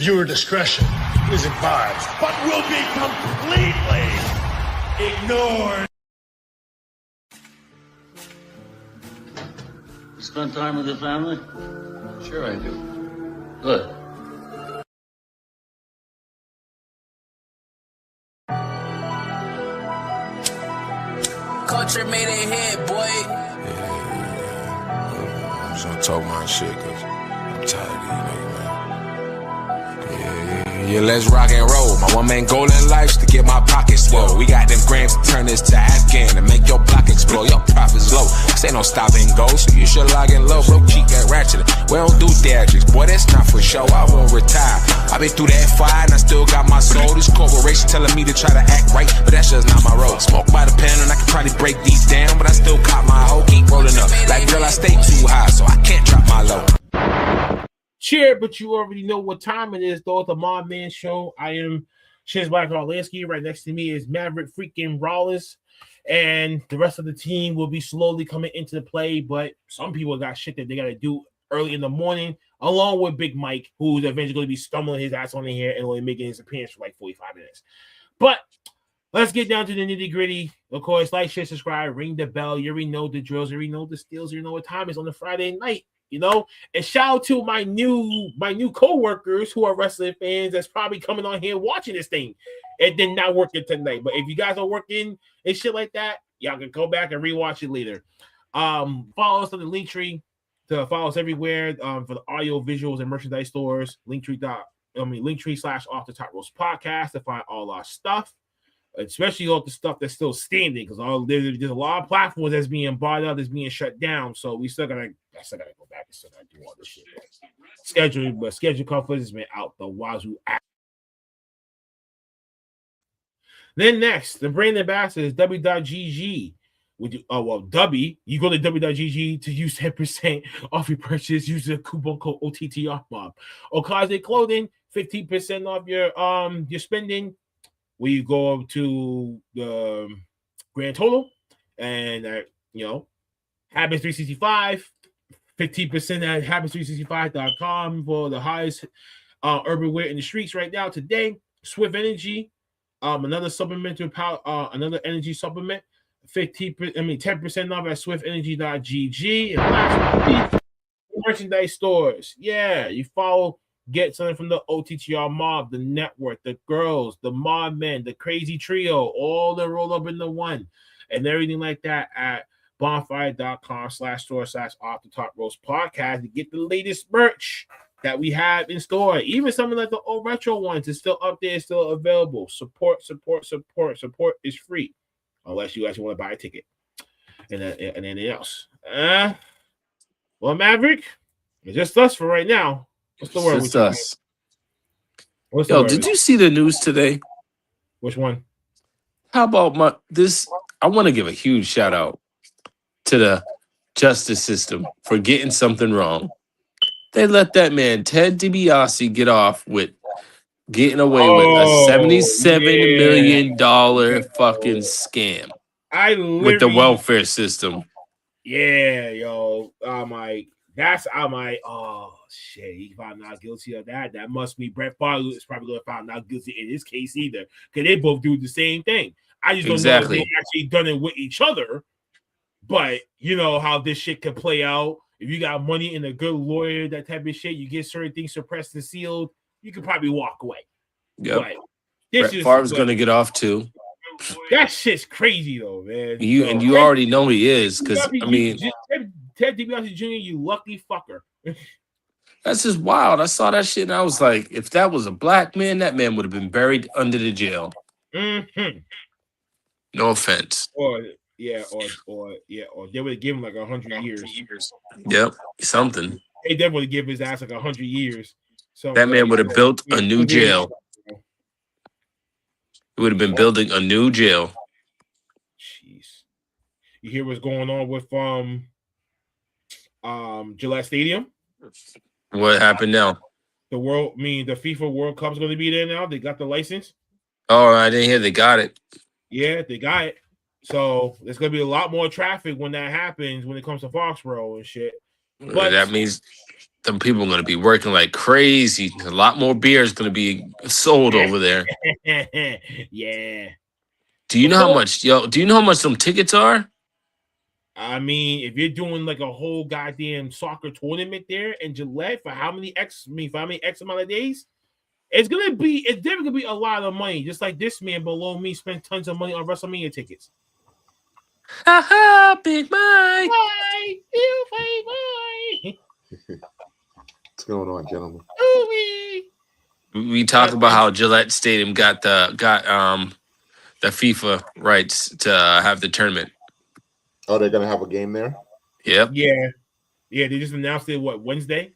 Viewer discretion is advised. But will be completely ignored. You spend time with your family? Sure I do. Good. Culture made it hit, boy. I'm just gonna talk my shit, cause I'm tired of these niggas, man. Yeah, let's rock and roll. My one-man goal in life's to get my pockets swole. We got them grams to turn this to Afghan and make your block explode. Your profits low. This ain't no stop and go, so you should log in low. Bro, cheat that ratchet. We don't do theatrics. Boy, that's not for show. I won't retire. I been through that fire and I still got my soul. This corporation telling me to try to act right, but that's just not my role. Smoke by the pen and I can probably break these down, but I still caught my hoe. Keep rolling up. Like, girl, I stay too high, so I can't drop my low. Cheer, but you already know what time it is, though. The Mobb Men Show. I am Shiz Black Orlansky. Right next to me is Maverick freaking Rawlins. And the rest of the team will be slowly coming into the play, but some people got shit that they got to do early in the morning, along with Big Mike, who's eventually going to be stumbling his ass on in here and only making his appearance for like 45 minutes. But let's get down to the nitty-gritty. Of course, like, share, subscribe, ring the bell. You already know the drills. You already know the steals. You know what time it is on the Friday night. You know, and shout out to my new co-workers who are wrestling fans that's probably coming on here watching this thing and then not working tonight. But if you guys are working and shit like that, y'all can go back and rewatch it later. Follow us on the Linktree to follow us everywhere for the audio, visuals, and merchandise stores. Linktree/Off-the-Top Roast Podcast to find all our stuff, especially all the stuff that's still standing, because there's a lot of platforms that's being bought out, that's being shut down. So I still gotta go back and still gotta do all this shit. Schedule conflicts has been out the wazoo. Then next, the brand ambassador is W.GG. You go to W.GG to use 10% off your purchase. Use the coupon code O.T.T.R Mob. Okaze clothing, 15% off your spending. Where you go up to the grand total, and Habits 365, 15% at habits365.com for the highest urban wear in the streets right now today. Swift Energy, another supplementary power, another energy supplement, 10% off at swiftenergy.gg. And last merchandise stores. Yeah, you follow. Get something from the O.T.T.R Mob, the network, the girls, the Mob Men, the Crazy Trio, all the roll up into one, and everything like that at bonfire.com/store/off-the-top roast podcast to get the latest merch that we have in store. Even something like the old retro ones is still up there, still available. Support is free, unless you actually want to buy a ticket and anything else. Well, Maverick, it's just us for right now. What's the word? It's us. Yo, did you see the news today? Which one? How about I want to give a huge shout out to the justice system for getting something wrong. They let that man Ted DiBiase get off with getting away with a $77 million fucking scam with the welfare system. Yeah, yo. I'm like, oh shit, he found not guilty of that. That must be Brett Favre is probably going to find not guilty in this case either, because they both do the same thing. I just don't know if they actually done it with each other, but you know how this shit can play out. If you got money and a good lawyer, that type of shit, you get certain things suppressed and sealed, you could probably walk away. Yep. Brett Favre's going to get off too. That shit's crazy though, man. You already know he is, because I mean, Ted DiBiase Jr., you lucky fucker. That's just wild. I saw that shit and I was like, if that was a black man, that man would have been buried under the jail. Mm-hmm. No offense. Or they would have given him like 100 years. Yep, something. They definitely give his ass like 100 years. So that man would have built a new jail. He would have been building a new jail. Jeez. You hear what's going on with Gillette Stadium? What happened now? The FIFA World Cup's going to be there now. They got the license. Oh, I didn't hear they got it. Yeah, they got it. So there's going to be a lot more traffic when that happens, when it comes to Foxborough and shit. But that means them people are going to be working like crazy. A lot more beer is going to be sold over there. Yeah. Do you know how much, do you know how much some tickets are? I mean, if you're doing like a whole goddamn soccer tournament there in Gillette for how many X amount of days, it's definitely gonna be a lot of money. Just like this man below me spent tons of money on WrestleMania tickets. Haha, Big Mike. Bye, you bye. What's going on, gentlemen? We talk about how Gillette Stadium got the FIFA rights to have the tournament. Oh, they're gonna have a game there. Yep. Yeah. They just announced it. What, Wednesday?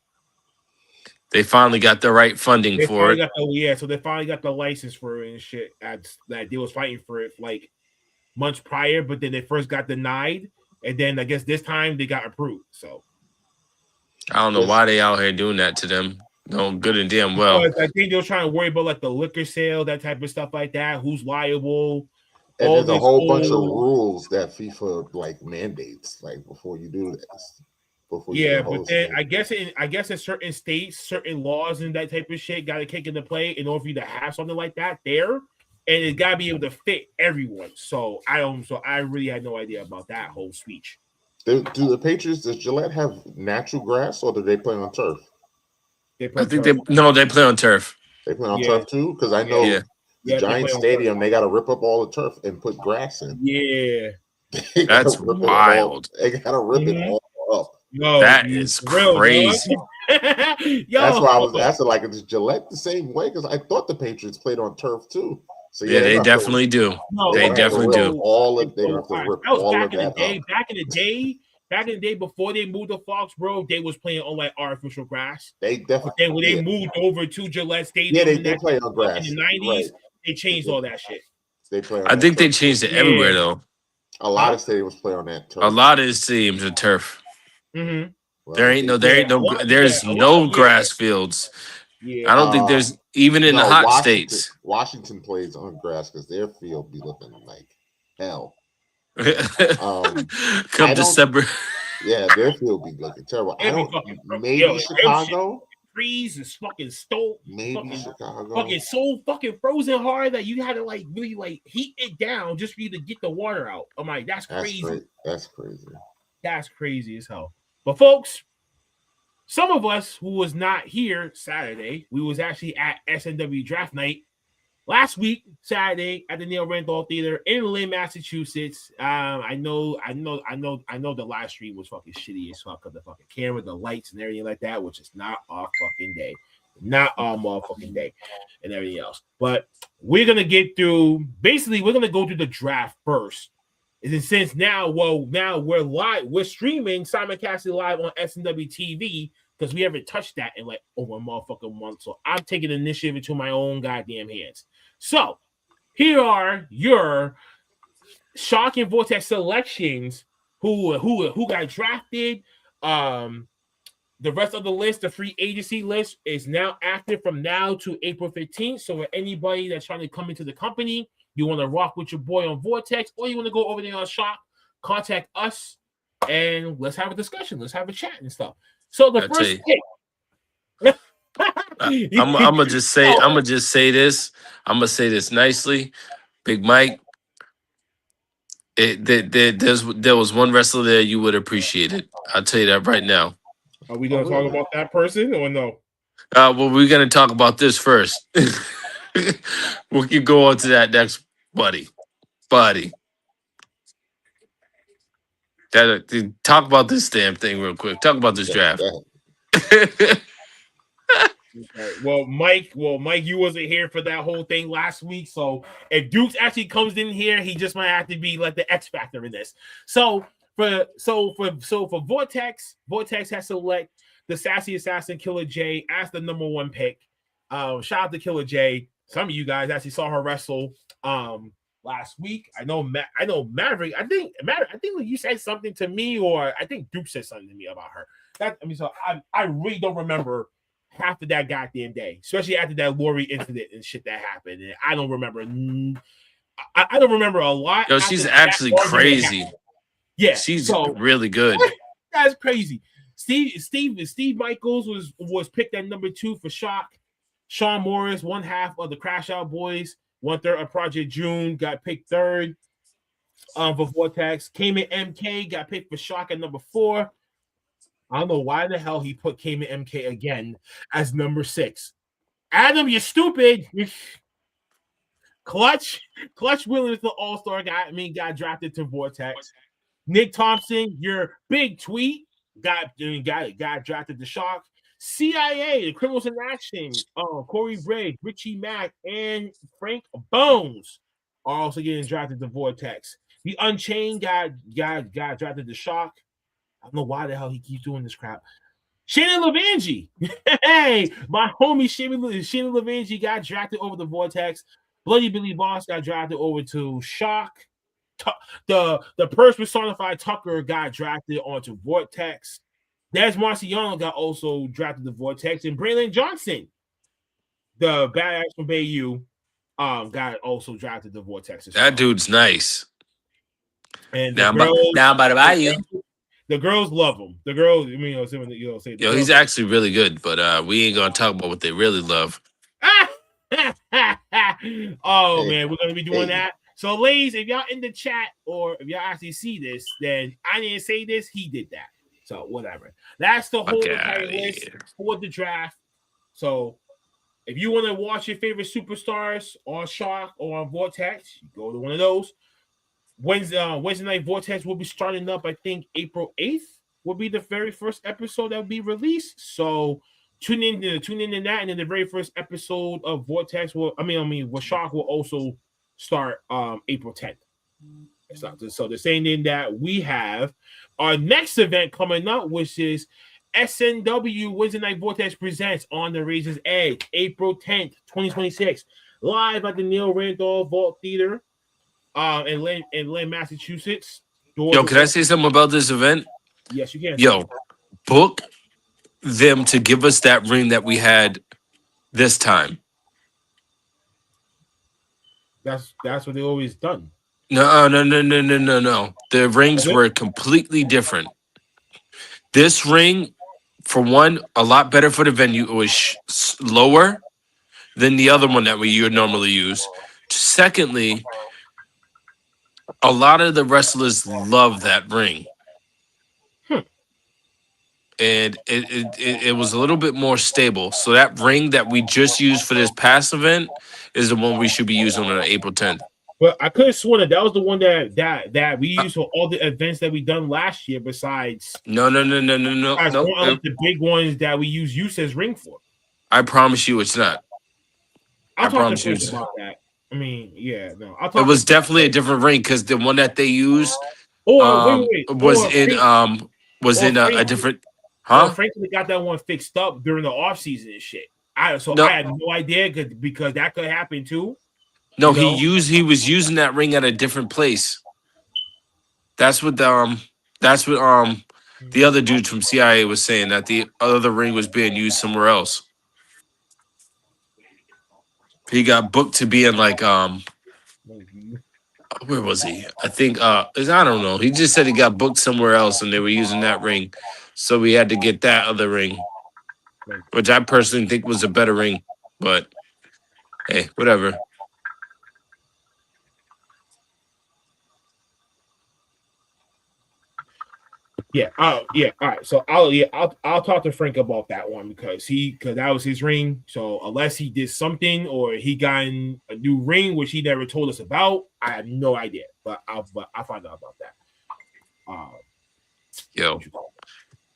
They finally got the right funding for it. So they finally got the license for it and shit. That they was fighting for it like months prior, but then they first got denied, and then I guess this time they got approved. So I don't know why they out here doing that to them. No, good and damn well. I think they were trying to worry about like the liquor sale, that type of stuff like that. Who's liable? And there's a whole bunch of rules that FIFA like mandates, like before you do this. But then I guess in certain states, certain laws and that type of shit got to kick into play in order for you to have something like that there, and it got to be able to fit everyone. So I really had no idea about that whole speech. Do the Patriots, does Gillette have natural grass or do they play on turf? They play on turf. They play on turf too, because I know the Giant Stadium they got to rip up all the turf and put grass in. Yeah, that's wild. They got to rip it all up. Yo, that is crazy. Yo. That's why I was asking, like, is Gillette the same way? Because I thought the Patriots played on turf too. So yeah, they definitely do. They definitely do. All of they have to rip all of that up. Back in the day, before they moved to Foxborough, they was playing on like artificial grass. They definitely. Then when they moved over to Gillette Stadium, they play on grass in the 90s. They changed all that shit. I think they changed it everywhere though. A lot of stadiums play on that turf. A lot of stadiums are turf. Mm-hmm. Well, there's no grass fields. Yeah. I don't think there's even in the hot states. Washington plays on grass because their field be looking like hell. Come December. Yeah, their field be looking terrible. Maybe Chicago. Freeze is fucking stole. Maybe Chicago. Fucking so fucking frozen hard that you had to like really like heat it down just for you to get the water out. I'm like, that's crazy. That's crazy. That's crazy as hell. But folks, some of us who was not here Saturday, we was actually at SNW Draft Night last week, Saturday, at the Neil Randolph Theater in Lynn, Massachusetts. I know the live stream was fucking shitty as fuck of the fucking camera, the lights and everything like that, which is not our fucking day. Not our motherfucking day and everything else. But we're gonna get through, basically, we're gonna go through the draft first. And since now we're live, we're streaming simulcasting live on SNW TV because we haven't touched that in like over a motherfucking month. So I'm taking the initiative into my own goddamn hands. So here are your Shock and Vortex selections who got drafted. The rest of the list, the free agency list, is now active from now to April 15th. So for anybody that's trying to come into the company, you want to rock with your boy on Vortex, or you want to go over there on Shock, contact us and let's have a discussion. Let's have a chat and stuff. So the first pick. I'm gonna just say this. I'm gonna say this nicely. Big Mike. There was one wrestler there you would appreciate it. I'll tell you that right now. Are we gonna talk about that person or no? Well, we're gonna talk about this first. We can go on to that next, buddy. Talk about this damn thing real quick. Talk about this draft. Okay. Well, Mike, you wasn't here for that whole thing last week. So if Dukes actually comes in here, he just might have to be like the X factor in this. So for Vortex has to select the Sassy Assassin Killer J as the number one pick. Shout out to Killer J. Some of you guys actually saw her wrestle last week. I know Maverick. I think you said something to me, or I think Duke said something to me about her. So I really don't remember half of that goddamn day, especially after that Lori incident and shit that happened. And I don't remember. I don't remember a lot. Yo, she's actually crazy. Yeah, she's really good. That's crazy. Steve Michaels was picked at number 2 for Shock. Sean Morris, one half of the Crash Out Boys, 1/3 of Project June, got picked 3rd for Vortex. Cayman MK got picked for Shock at number 4. I don't know why the hell he put Cayman MK again as number 6. Adam, you're stupid. Clutch Williams, the All-Star guy, got drafted to Vortex. Nick Thompson, your big tweet, got drafted to Shock. CIA, the Criminals in Action, Corey Briggs, Richie Mack, and Frank Bones are also getting drafted to Vortex. The Unchained got drafted to Shock. I don't know why the hell he keeps doing this crap. Shannon Levangie. Hey, my homie Shannon Levangie got drafted over to Vortex. Bloody Billy Boss got drafted over to Shock. The Purse personified Tucker got drafted onto Vortex. Des Marciano got also drafted to Vortex. And Braylon Johnson, the badass from Bayou, got also drafted to Vortex. That dude's nice. And now I'm about to buy you. The girls love him. The girls, say. Yo, he's actually really good, but we ain't gonna talk about what they really love. Oh man, we're gonna be doing that. So, ladies, if y'all in the chat or if y'all actually see this, then I didn't say this, he did that. So whatever. That's the whole entire list for the draft. So if you want to watch your favorite superstars on Shock or on Vortex, you go to one of those. Wednesday night Vortex will be starting up, I think April 8th will be the very first episode that will be released. So tune in to that, and then the very first episode of Vortex with Shock will also start April 10th. So they're saying in that we have our next event coming up, which is SNW Wednesday Night Vortex presents On the Razor's Edge, April 10th, 2026, live at the Neil Randolph Vault Theater in Lynn, Massachusetts. Yo, can I say something about this event? Yes, you can. Yo, book them to give us that ring that we had this time. That's what they always done. No. The rings were completely different. This ring, for one, a lot better for the venue. It was lower than the other one that we normally use. Secondly, a lot of the wrestlers love that ring. And it was a little bit more stable. So that ring that we just used for this past event is the one we should be using on April 10th. But I could have sworn that was the one that we used for all the events that we done last year. Besides, no. The big ones that we use as ring for. I promise you, it's not. I promise you about that. I mean, yeah, no. It was definitely a different ring because the one that they used was in a different. Huh? Frankly, got that one fixed up during the off season and shit. I had no idea because that could happen too. No, he was using that ring at a different place. That's what the other dude from CIA was saying, that the other ring was being used somewhere else. He got booked to be in like where was he? I think I don't know. He just said he got booked somewhere else and they were using that ring. So we had to get that other ring, which I personally think was a better ring. But hey, whatever. Yeah. Oh, yeah. All right. So I'll talk to Frank about that one because that was his ring. So unless he did something or he got a new ring which he never told us about, I have no idea. But I'll find out about that. Yo,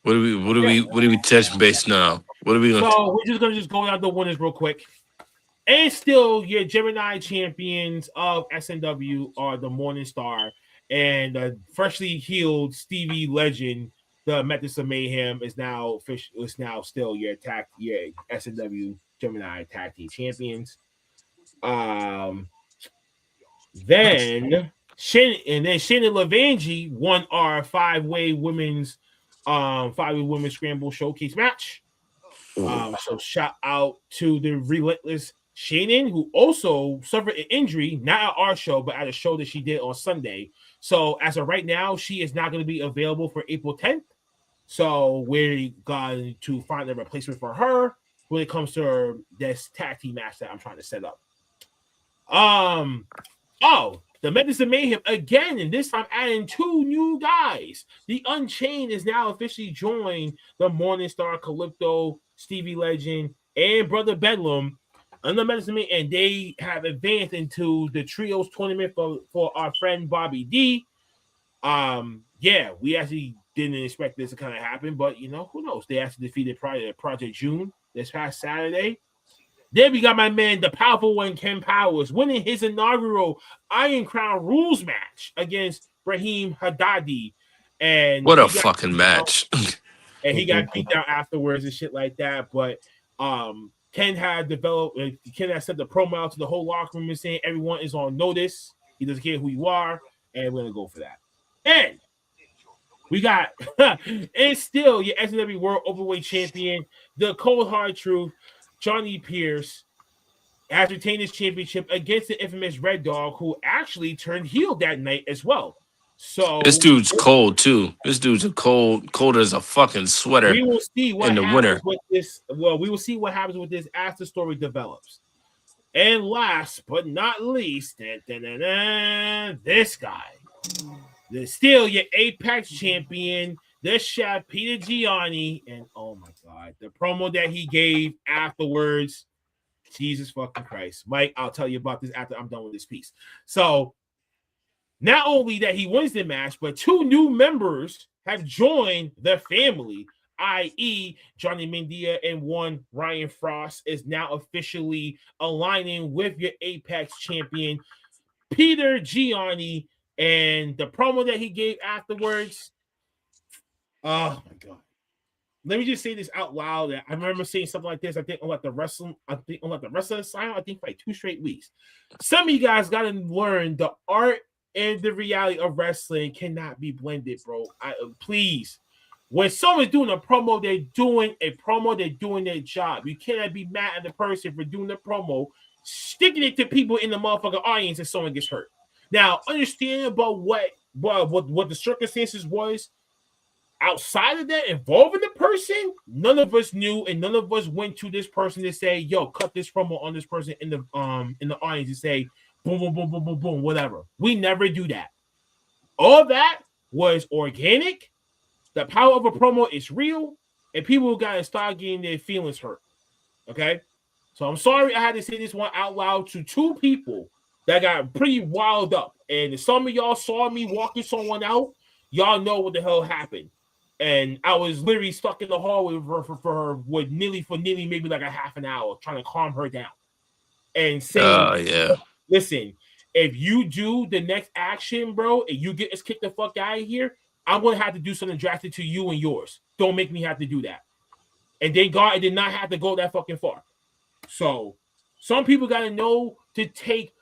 what do we touch base now? What are we gonna? So we're just go down the winners real quick. And still, your Gemini champions of SNW are the Morning Star. And freshly healed Stevie Legend, the Methods of Mayhem, is now still your SNW Gemini tag team champions. Then Shannon Levangie won our five-way women's scramble showcase match. So shout out to the relentless Shannon, who also suffered an injury, not at our show, but at a show that she did on Sunday. So as of right now, she is not going to be available for April 10th. So we're going to find a replacement for her when it comes to this tag team match that I'm trying to set up. The Methods of Mayhem again, and this time adding 2 new guys. The Unchained is now officially joined the Morningstar, Calypso, Stevie Legend, and Brother Bedlam. And the Methods of Mayhem, and they have advanced into the Trios tournament for our friend Bobby D. Yeah, we actually didn't expect this to kind of happen, but who knows? They actually defeated Project June this past Saturday. Then we got my man, the powerful one, Ken Powers, winning his inaugural Iron Crown Rules match against Brahim Haddadi. And what a fucking match. And he got beat down afterwards and shit like that. But Ken had set the promo out to the whole locker room and saying everyone is on notice. He doesn't care who you are, and we're gonna go for that. And we got and still your SNW World Overweight Champion, the Cold Hard Truth, Johnny Pierce, has retained his championship against the infamous Red Dog, who actually turned heel that night as well. So this dude's cold too. This dude's cold as a fucking sweater. We will see what in the winter with this. Well, we will see what happens with this as the story develops. And last but not least, this guy, still your Apex champion, the chef Peter Gianni, and oh my god, the promo that he gave afterwards. Jesus fucking Christ, Mike! I'll tell you about this after I'm done with this piece. So. Not only that he wins the match, but 2 new members have joined the family, i.e. Johnny Mendia and one Ryan Frost is now officially aligning with your Apex champion, Peter Gianni, and the promo that he gave afterwards. Oh my God. Let me just say this out loud. I remember saying something like this. I think on the wrestling side, I think for like 2 straight weeks. Some of you guys got to learn the art and the reality of wrestling cannot be blended, bro. Please. When someone's doing a promo, they're doing their job. You cannot be mad at the person for doing the promo, sticking it to people in the motherfucking audience and someone gets hurt. Now, understand about what the circumstances was outside of that, involving the person, none of us knew, and none of us went to this person to say, yo, cut this promo on this person in the audience and say, boom, boom, boom, boom, boom, boom, whatever. We never do that. All that was organic. The power of a promo is real, and people got to start getting their feelings hurt. Okay? So I'm sorry I had to say this one out loud to 2 people that got pretty wild up. And if some of y'all saw me walking someone out, y'all know what the hell happened. And I was literally stuck in the hallway for her with nearly maybe like a half an hour trying to calm her down. And saying, yeah. Listen, if you do the next action, bro, and you get us kicked the fuck out of here, I'm going to have to do something drastic to you and yours. Don't make me have to do that. And thank God it did not have to go that fucking far. So some people got to know to take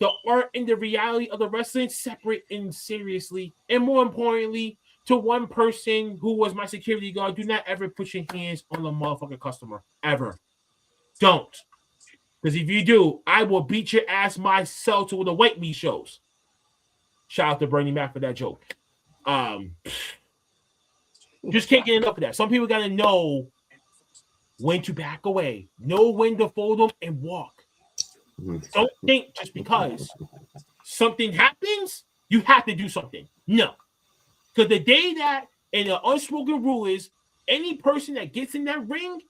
the art and the reality of the wrestling separate and seriously. And more importantly, to one person who was my security guard, do not ever put your hands on the motherfucking customer. Ever. Don't. Because if you do, I will beat your ass myself to the white meat shows. Shout out to Bernie Mac for that joke. Just can't get enough of that. Some people got to know when to back away, know when to fold them and walk. Don't think just because something happens, you have to do something. No. Because the day that, and the unspoken rule is, any person that gets in that ring,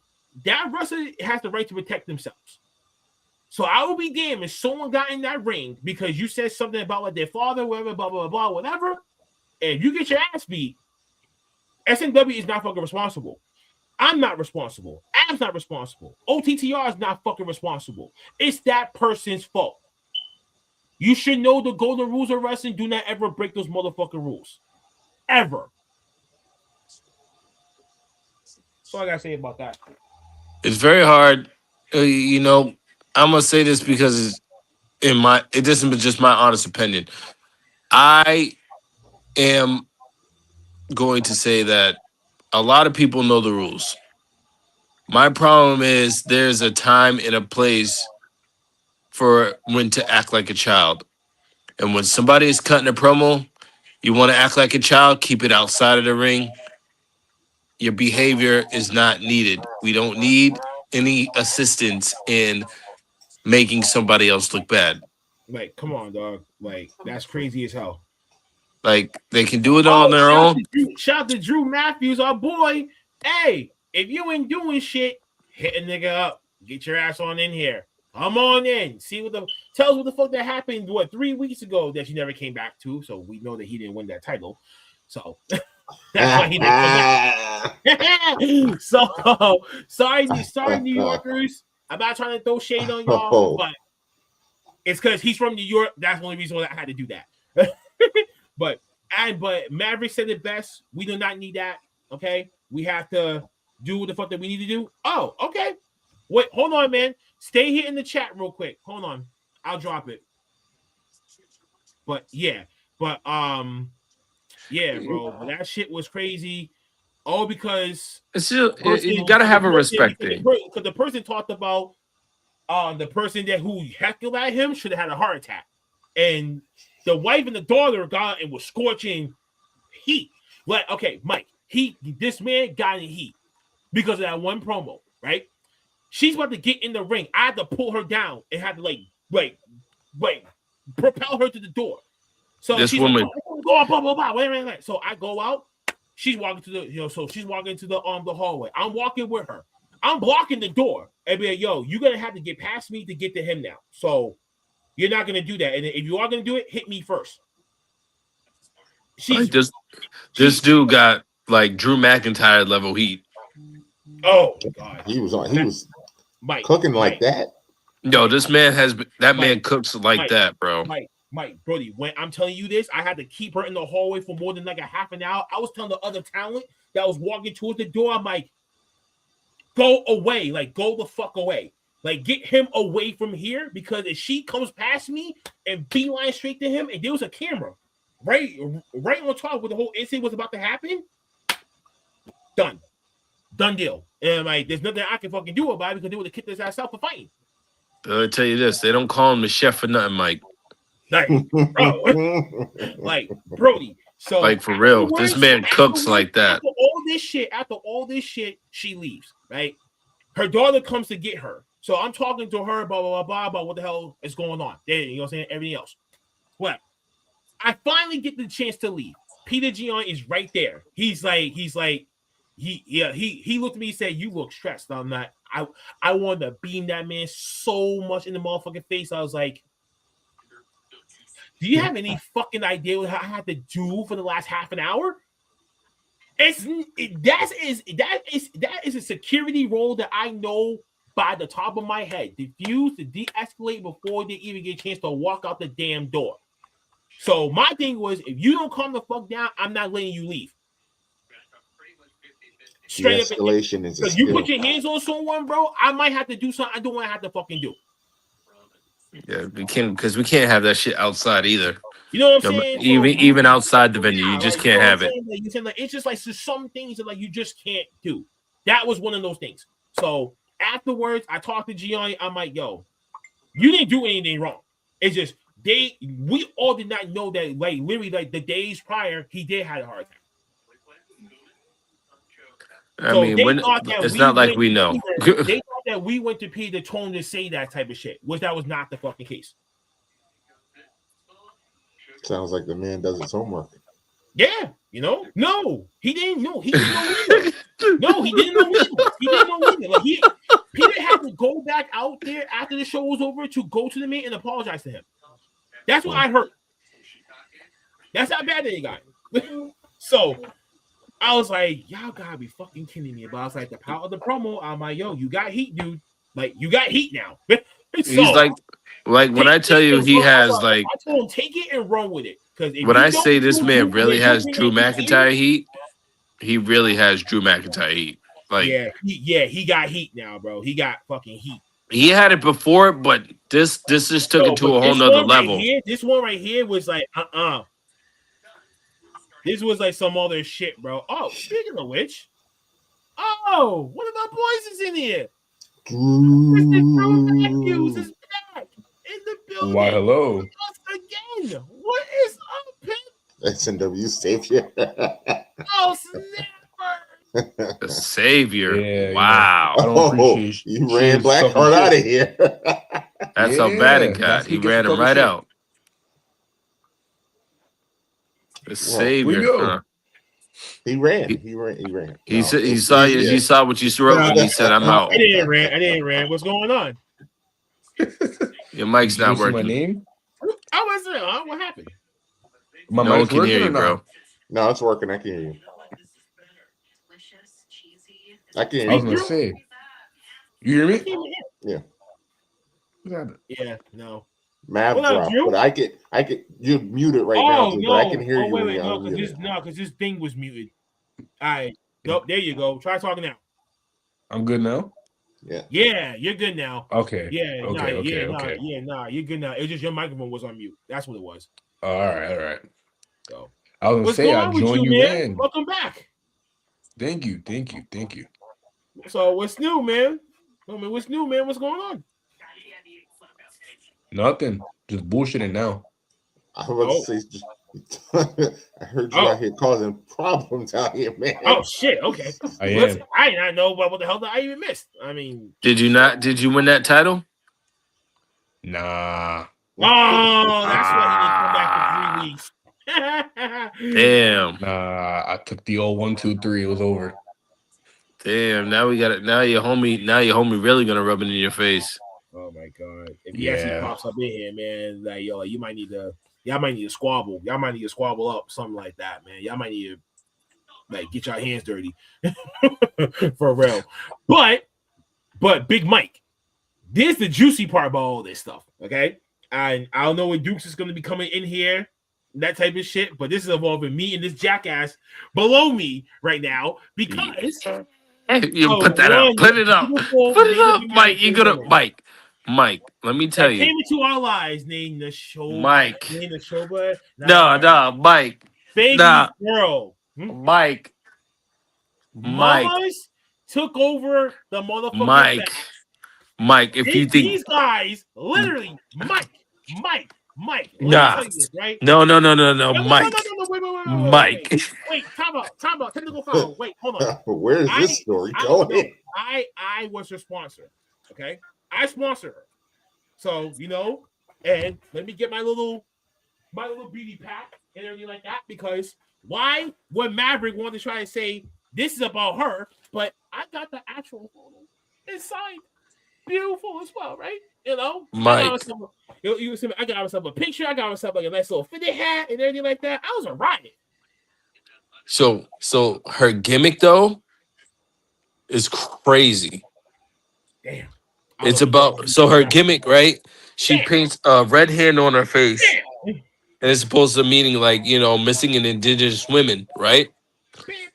that wrestler has the right to protect themselves. So I will be damned if someone got in that ring because you said something about like their father, whatever, blah, blah, blah, whatever, and you get your ass beat, SNW is not fucking responsible. I'm not responsible. Ab's not responsible. O.T.T.R is not fucking responsible. It's that person's fault. You should know the golden rules of wrestling. Do not ever break those motherfucking rules. Ever. That's all I gotta say about that. It's very hard. I'm gonna say this because it isn't just my honest opinion. I am going to say that a lot of people know the rules. My problem is there's a time and a place for when to act like a child. And when somebody is cutting a promo, you want to act like a child, keep it outside of the ring. your behavior is not needed. We don't need any assistance in making somebody else look bad. Like, come on, dog. Like, that's crazy as hell. Like, they can do it on their own. Shout out to Drew Matthews, our boy. Hey, if you ain't doing shit, hit a nigga up. Get your ass on in here. Come on in. Tell us what the fuck that happened, 3 weeks ago that you never came back to. So we know that he didn't win that title. So that's why he didn't come back. So sorry, New Yorkers. I'm not trying to throw shade on y'all, but it's because he's from New York. That's the only reason why I had to do that. But Maverick said it best. We do not need that. Okay, we have to do what the fuck that we need to do. Oh, okay. Wait, hold on, man. Stay here in the chat real quick. Hold on, I'll drop it. But yeah, bro. That shit was crazy. All because it's still, you gotta have a respect thing. Because the person talked about the person who heckled at him should have had a heart attack, and the wife and the daughter got and was scorching heat. Like, okay, Mike, this man got in heat because of that one promo, right? She's about to get in the ring. I had to pull her down and had to like propel her to the door. So this she's woman like, blah, blah, blah, blah. Wait. So I go out. She's walking to the hallway. I'm walking with her. I'm blocking the door. And be like, yo, you're gonna have to get past me to get to him now. So you're not gonna do that. And if you are gonna do it, hit me first. This dude got like Drew McIntyre level heat. Oh God, he was cooking like that. Yo, this man man cooks like that, bro. Mike, Brody, when I'm telling you this, I had to keep her in the hallway for more than like a half an hour. I was telling the other talent that was walking towards the door, I'm like, go away, like go the fuck away. Like, get him away from here, because if she comes past me and beeline straight to him, and there was a camera right on top where the whole incident was about to happen, done deal. And like, there's nothing I can fucking do about it because they would have kicked his ass out for fighting. I'll tell you this: they don't call him the chef for nothing, Mike. Like, bro, like Brody. So, like, for real, this man cooks like that. After all this shit, she leaves. Right, her daughter comes to get her. So I'm talking to her, blah, blah, blah, blah, about what the hell is going on. Then, you know what I'm saying? Everything else. Well, I finally get the chance to leave. Peter Gian is right there. He looked at me and said, you look stressed. I'm not. I wanted to beam that man so much in the motherfucking face. I was like, do you have any fucking idea what I had to do for the last half an hour? That is a security role that I know by the top of my head. Defuse, to de-escalate before they even get a chance to walk out the damn door. So my thing was, if you don't calm the fuck down, I'm not letting you leave. Straight up, escalation is because you put your hands on someone, bro. I might have to do something I don't want to have to fucking do. Yeah, we can't have that shit outside either. You know what I'm saying? Even outside the venue, you just can't have it. It's just like some things that like you just can't do. That was one of those things. So afterwards, I talked to Gianni. I'm like, yo, you didn't do anything wrong. It's just we all did not know that, like, literally, like the days prior, he did have a heart attack. I mean, it's not like we know. They thought that we went to pay the tone to say that type of shit, which that was not the fucking case. Sounds like the man does his homework. Yeah, you know? No, he didn't know. He didn't know either. No, he didn't know either. He didn't know either. Like, Peter had to go back out there after the show was over to go to the man and apologize to him. That's what I heard. That's how bad they got. So I was like, y'all gotta be fucking kidding me. But I was like, the power of the promo, I'm like, yo, you got heat, dude. Like, you got heat now. He's like when I tell you he has like, I told him take it and run with it. Because when I say this man really has Drew McIntyre heat, he really has Drew McIntyre heat. Like, he got heat now, bro. He got fucking heat. He had it before, but this just took it to a whole nother level. This one right here was like, This was like some other shit, bro. Oh, speaking of which, one of our boys is in here. Mr. Drew Matthews is back in the building. Why, hello. Again. What is up, Pimp? SNW savior. Oh, snappers. The savior. Yeah, wow. I don't appreciate you ran Blackheart out of here. That's how bad it got. that's He because ran of him right shit. out. The savior. We go. Huh? He ran. He ran. He No, said he it's- saw you. yeah. He saw what you wrote and he said, "I'm out." I didn't ran. What's going on? Your mic's Did you not see my working. name? I wasn't. What happened? My No one mic's can hear working you, or bro. not? No, it's working. I can hear you. I can hear I was you. gonna say. You hear me? Yeah. What's happening? Yeah, no. Mav What up, dropped, Drew? but I can. You're muted right now, too, no. but I can hear you. Wait, when you're no, unmuted. because this thing was muted. All right. Nope, there you go. Try talking now. I'm good now. Yeah, you're good now. Okay. Yeah, Okay. you're good now. It's just your microphone was on mute. That's what it was. All right. So, I was gonna what's say going I on with joined you, you man? in. Welcome back. Thank you. So, what's new, man? What's new, man? What's going on? Nothing. Just bullshitting now. I was about to say, I heard you out here causing problems out here, man. Oh shit! Okay, I listen, am. I did not know what the hell that I even missed. I mean, Did you not? Did you win that title? Nah. oh, that's why he didn't come back for 3 weeks. Damn. Nah. I took the old 1, 2, 3. It was over. Damn. Now we got it. Now your homie really gonna rub it in your face. Oh my god! If he actually pops up in here, man, like yo, like y'all might need to squabble. Y'all might need to squabble up, something like that, man. Y'all might need to like get your hands dirty for real. But Big Mike, this is the juicy part about all this stuff. Okay, and I don't know when Dukes is going to be coming in here, that type of shit. But this is involving me and this jackass below me right now because You put that up. Put it up. Put it up, Mike. You gonna Mike. Let me tell you. Came into our lives named the show. Mike. Named the show, but No, Mike. Baby girl. Mike. Mamas took over the motherfucker. Mike, if you think these guys literally, Mike. Nah. This, right? No, Mike. Wait, time out. Technical foul. Wait, hold on. Where's this story going? I was her sponsor. Okay, I sponsor her. So and let me get my little beauty pack and everything like that, because why would Maverick want to try to say this is about her, but I got the actual photo. It's signed. Beautiful as well, right? Mike. I got myself a picture. I got myself like a nice little fitted hat and everything like that. I was a riot. So her gimmick though is crazy. Damn. It's about her gimmick, right? She paints red hand on her face, and it's supposed to meaning like missing an indigenous women, right?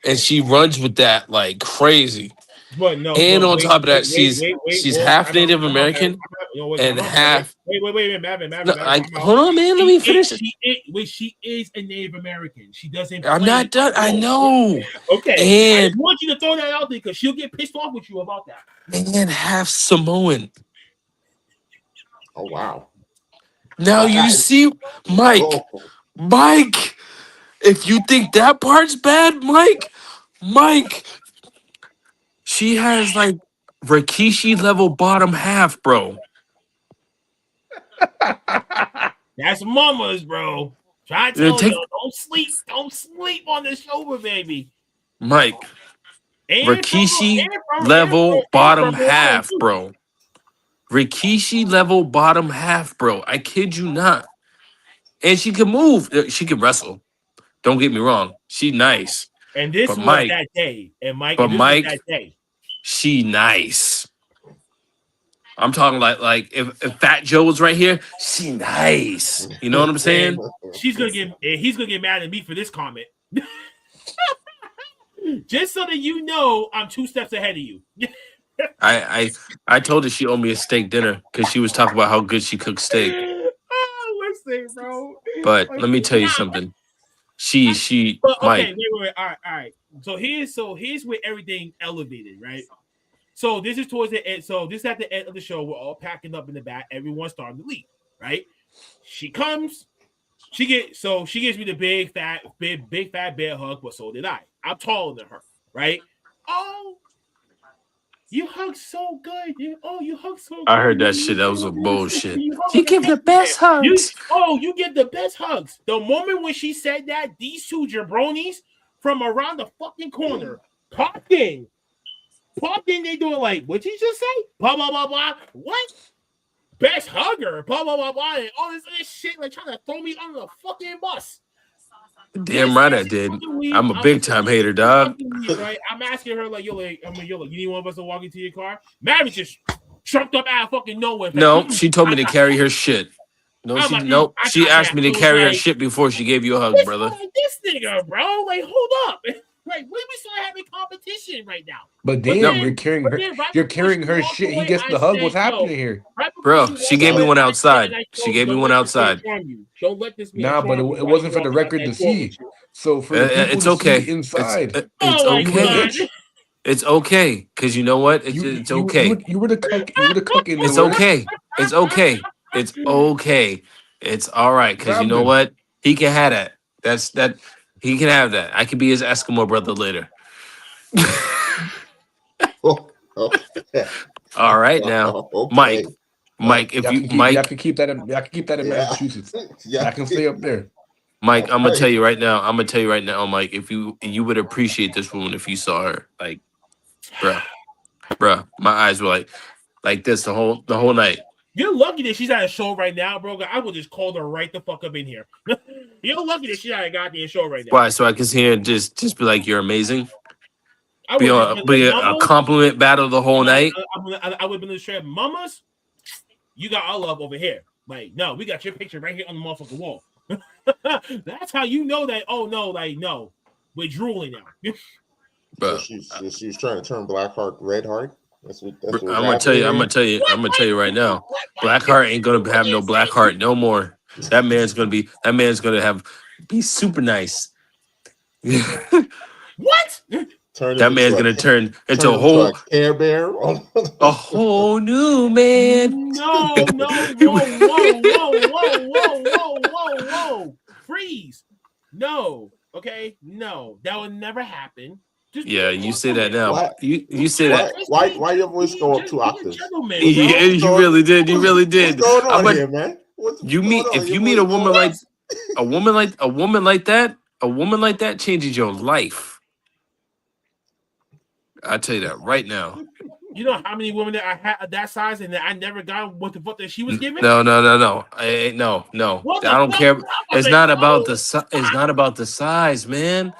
And she runs with that like crazy. But no, and no, on wait, top of that, wait, she's half Native American and half. Wait, Mav. Hold on, man. Let me finish it. She is a Native American. She doesn't. I'm not done. I know. Okay. And I just want you to throw that out there because she'll get pissed off with you about that. And half Samoan. Oh wow. Now you see, Mike. If you think that part's bad, Mike. She has like Rikishi level bottom half, bro. That's mamas, bro. Try to tell you, don't sleep on the shoulder, baby. Mike. Rikishi level bottom half, bro. Rikishi level bottom half, bro. I kid you not. And she can move. She can wrestle. Don't get me wrong. She nice. And this was that day. And Mike, but Mike, was that day. She nice. I'm talking like if Fat Joe was right here, she nice. You know what I'm saying? He's gonna get mad at me for this comment. Just so that you know, I'm 2 steps ahead of you. I told her she owed me a steak dinner because she was talking about how good she cooks steak. Listen, bro. But let me tell you something. She Mike. Wait. All right. So here's where everything elevated, right? So this is towards the end. So this is at the end of the show. We're all packing up in the back. Everyone's starting to leave, right? She comes. She gives me the big fat bear hug, but so did I. I'm taller than her, right? You hug so good. You hug so good. I heard that shit. That was a bullshit. You You give the best hugs. You get the best hugs. The moment when she said that, these two jabronis from around the fucking corner popped in. They doing like, what'd you just say? Blah, blah, blah, blah. What? Best hugger. Blah, blah, blah, blah. And all this other shit, like trying to throw me under the fucking bus. Damn right I did. I'm a big time hater, dog. Right? I'm asking her like, yo, you need one of us to walk into your car? Mary just jumped up out of fucking nowhere. No, she told me to carry her shit. She asked me to carry her shit before she gave you a hug, brother. This nigga, bro. Like, hold up. Like, we start having competition right now. But damn, you're carrying her shit. He gets the hug. What's happening here? Bro, she gave me one outside. She gave me one outside. Don't let this Nah, but it wasn't for the record to see. So for it's okay. Inside. It's okay. It's okay, because you know what? It's okay. You were the cook in It's okay. It's okay. It's okay. It's all right, because you know what? He can have that. He can have that. I can be his Eskimo brother later. All right now, okay. Mike, if you have to keep that in Massachusetts. Yeah. I can stay up there. Mike, I'm gonna tell you right now, Mike, if you would appreciate this woman if you saw her. Like, bruh, my eyes were like this the whole night. You're lucky that she's at a show right now, bro. I would just call her right the fuck up in here. You're lucky that she's at a goddamn show right now. Why? So I can see her and just be like, you're amazing. Be a compliment battle the whole night. I would have been straight, mamas, you got our love over here. Like, no, we got your picture right here on the motherfucking wall. That's how you know that. Oh no, like no, we're drooling now. So she's trying to turn Blackheart Redheart. That's what I'm gonna tell you right now. Blackheart ain't gonna have no Blackheart no more. That man's gonna be super nice. What? That man's gonna turn into a whole Care Bear, a whole new man. No, whoa. Freeze. No, okay, no, that would never happen. Yeah, you say that now. You say that. Why your voice go up 2 octaves? Yeah, you really did. You really did. What's going on here, man? If you meet a woman like that changes your life. I tell you that right now. You know how many women that I had that size and that I never got what the fuck that she was giving? No. No. I don't care. It's not about the size, man.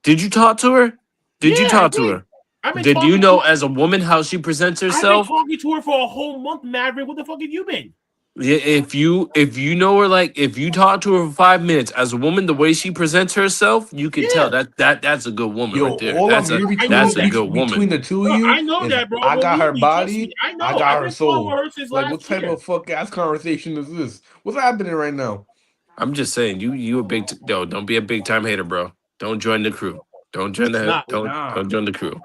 Did you talk to her? Did you talk to her? Did you know as a woman how she presents herself? I've been talking to her for a whole month, Maverick. What the fuck have you been? Yeah, if you know her, like if you talk to her for 5 minutes as a woman, the way she presents herself, you can tell that's a good woman right there. That's a good woman. Between the two of you, I know that, bro. I got her body. I got her soul. Like, what type of fuck ass conversation is this? What's happening right now? I'm just saying, you a big don't be a big time hater, bro. Don't join the crew. Don't join don't join the crew.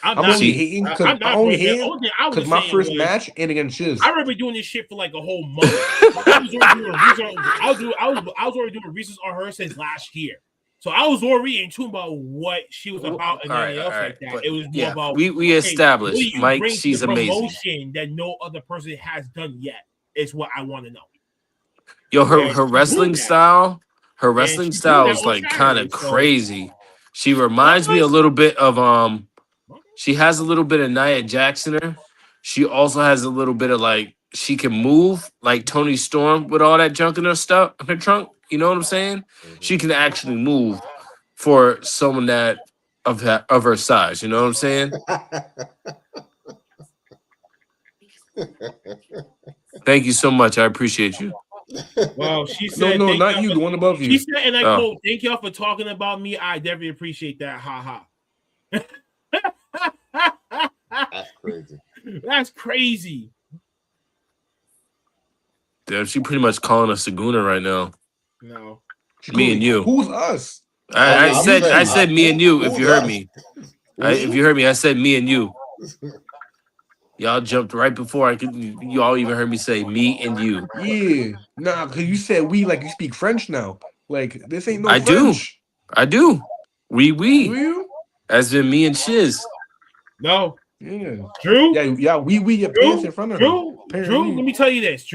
I'm only hating because my first match ain't against Shiz. I remember doing this shit for like a whole month. I was already doing research on her since last year. So I was already in tune about what she was about and anything else like that. It was more about we established, Mike, she's amazing. Promotion that no other person has done yet is what I want to know. Yo, her wrestling style, is like kind of crazy. She reminds me a little bit of she has a little bit of Nia Jax in her. She also has a little bit of like she can move like Tony Storm with all that junk in her stuff in her trunk. You know what I'm saying? She can actually move for someone that of her size. You know what I'm saying? Thank you so much. I appreciate you. Well, she said, no, not you, the one above you. She said, and I quote, "Thank y'all for talking about me. I definitely appreciate that." Ha ha. That's crazy. That's crazy. Damn, she pretty much calling us Saguna right now. No, me and you. Who's us? I said me and you. If you heard me, if you heard me, I said me and you. Y'all jumped right before you all even heard me say me and you. Yeah, nah, because you said we like you speak French now. Like this ain't no French. I do. We. Do you? As in me and Shiz. No, Yeah. Drew. Yeah. We your pants in front of her. Drew. Let me tell you this.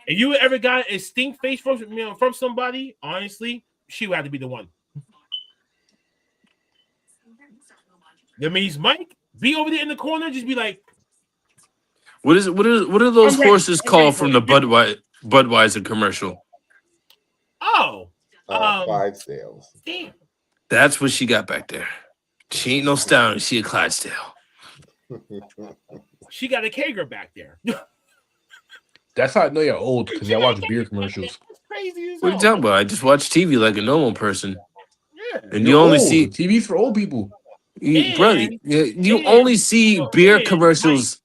If you ever got a stink face from somebody, honestly, she would have to be the one. That means Mike be over there in the corner, just be like, What are those horses called from the Budweiser commercial? Oh, Clydesdales. Damn. That's what she got back there. She ain't no stallion. She a Clydesdale. She got a Kager back there. That's how I know you're old, because y'all watch beer commercials. That's crazy as What are you talking about? I just watch TV like a normal person. Yeah. And you only see TV's for old people. You only see beer commercials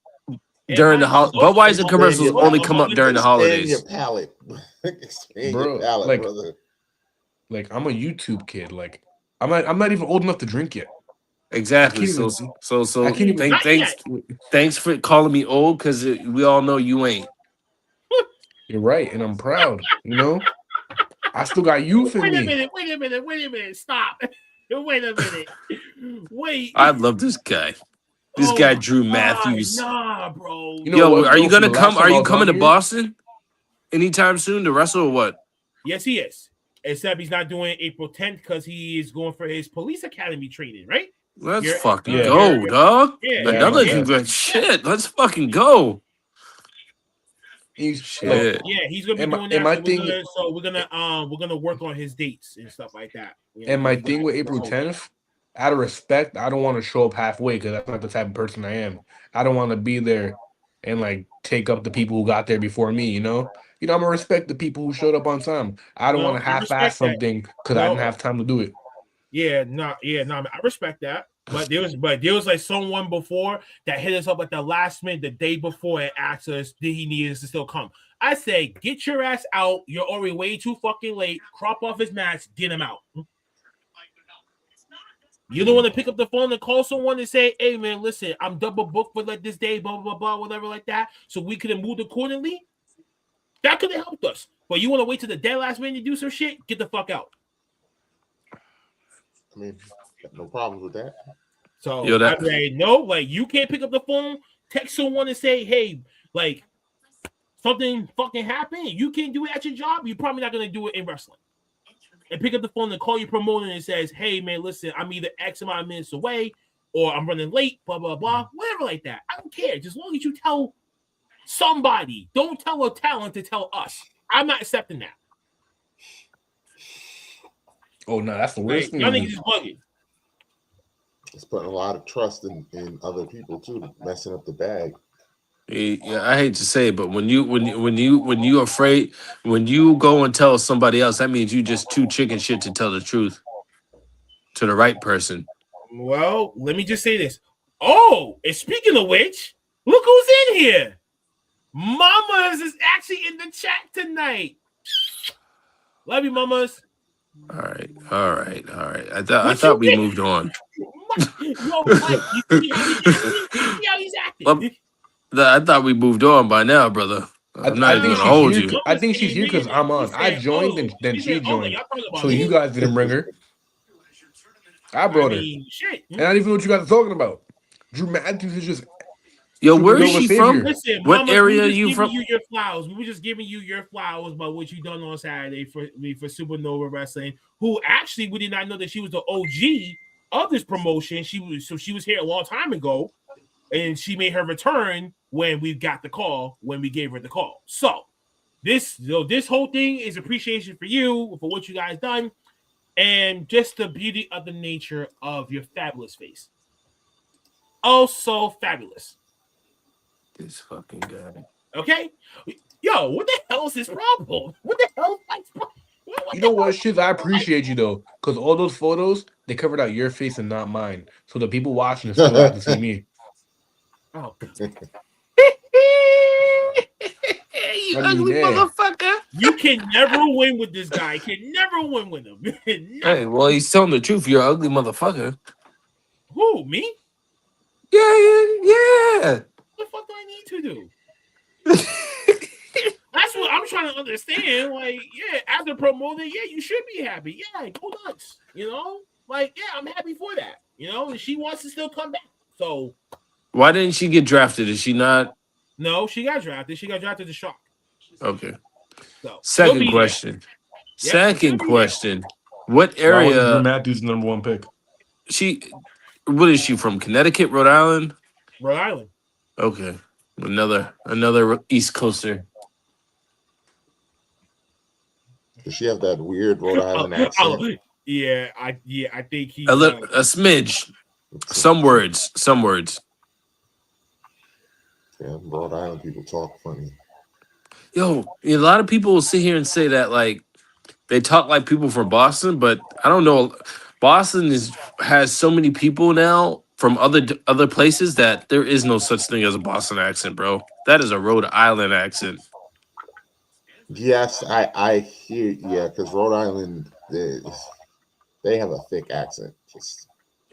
during the Budweiser commercials only come up during the holidays. Your palate. Bro, like, brother. Like, I'm a YouTube kid. Like, I'm not even old enough to drink yet. Exactly. Thanks for calling me old, because we all know you ain't. You're right, and I'm proud. You know, I still got youth in me. Wait a minute. Stop. Wait a minute. Wait. I love this guy. This guy, Drew Matthews. Nah, bro. Are you gonna come? Are you coming to Boston anytime soon to wrestle or what? Yes, he is. Except he's not doing April 10th because he is going for his police academy training, right? Let's fucking go, dog. Shit. Let's fucking go. He's gonna be doing that. So we're gonna work on his dates and stuff like that. And my thing with April 10th, out of respect, I don't want to show up halfway, because that's not the type of person I am. I don't want to be there and like take up the people who got there before me. You know, I'm gonna respect the people who showed up on time. I don't want to half-ass something because I didn't have time to do it. I respect that. But there was like someone before that hit us up at the last minute, the day before, and asked us, did he need us to still come? I say, get your ass out. You're already way too fucking late. Crop off his mask. Get him out. You don't want to pick up the phone and call someone and say, hey, man, listen, I'm double booked for like this day, blah, blah, blah, whatever like that, so we could have moved accordingly? That could have helped us. But you want to wait till the dead last minute to do some shit? Get the fuck out. I mean, no problems with that. So like you can't pick up the phone, text someone and say, hey, like something fucking happened. You can't do it at your job. You're probably not gonna do it in wrestling. And pick up the phone and call your promoter and says, hey man, listen, I'm either X amount of minutes away or I'm running late, blah blah blah, whatever like that. I don't care. Just as long as you tell somebody, don't tell a talent to tell us. I'm not accepting that. Oh no, that's the worst thing. Y'all niggas is bugging. It's putting a lot of trust in other people too, messing up the bag. Yeah, I hate to say it, but when you afraid, when you go and tell somebody else, that means you just too chicken shit to tell the truth to the right person. Well, let me just say this. Oh, and speaking of which, look who's in here. Mamas is actually in the chat tonight. Love you, mamas. All right. I thought we moved on. Yo, Mike, you see how he's acting. I thought we moved on by now, brother. I'm not even gonna hold you. I think she's here because I'm on. I joined and then she joined. So you guys didn't bring her. I brought her. Shit. And I don't even know what you guys are talking about. Drew Matthews is just. Yo, where is she from? Listen, what area are you from? You your flowers. We were just giving you your flowers about what you done on Saturday for Supernova Wrestling. Who actually we did not know that she was the OG of this promotion. She was here a long time ago, and she made her return when we got the call. When we gave her the call. So this whole thing is appreciation for you for what you guys done, and just the beauty of the nature of your fabulous face. Also fabulous. This fucking guy. Okay? Yo, what the hell is his problem? What the hell is Mike's problem? You know what, Shiz? I appreciate you, though, because all those photos, they covered out your face and not mine. So the people watching still have to see me. Oh, you ugly motherfucker. You can never win with this guy. Can never win with him. Hey, well, he's telling the truth. You're an ugly motherfucker. Who, me? Yeah. What the fuck do I need to do? That's what I'm trying to understand. Like, yeah, as a promoter, yeah, you should be happy. Yeah, go nuts. You know? Like, yeah, I'm happy for that. You know, and she wants to still come back. So why didn't she get drafted? Is she not? No, she got drafted. She got drafted to Shock. Okay. So Second question. Yep, Second question. What Why was Drew area? Matthews the number 1 pick? What is she from? Connecticut, Rhode Island? Rhode Island. Okay. Another East Coaster. Does she have that weird Rhode Island accent? Yeah, I think he A smidge. Some words. Yeah, Rhode Island people talk funny. Yo, a lot of people will sit here and say that like they talk like people from Boston, but I don't know. Boston has so many people now from other places that there is no such thing as a Boston accent, bro. That is a Rhode Island accent. Yes, I hear. Yeah, because Rhode Island, they have a thick accent.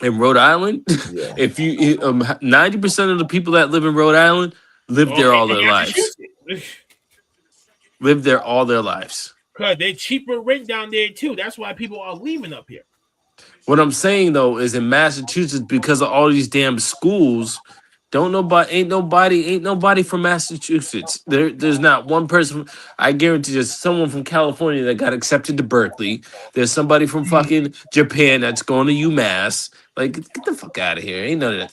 In Rhode Island, Yeah. if you 90% of the people that live in Rhode Island live there all their lives. Live there all their lives. Because they're cheaper rent down there too. That's why people are leaving up here. What I'm saying though is in Massachusetts, because of all these damn schools, ain't nobody from Massachusetts. There's not one person. I guarantee there's someone from California that got accepted to Berkeley. There's somebody from fucking Japan that's going to UMass. Like, get the fuck out of here. Ain't none of that.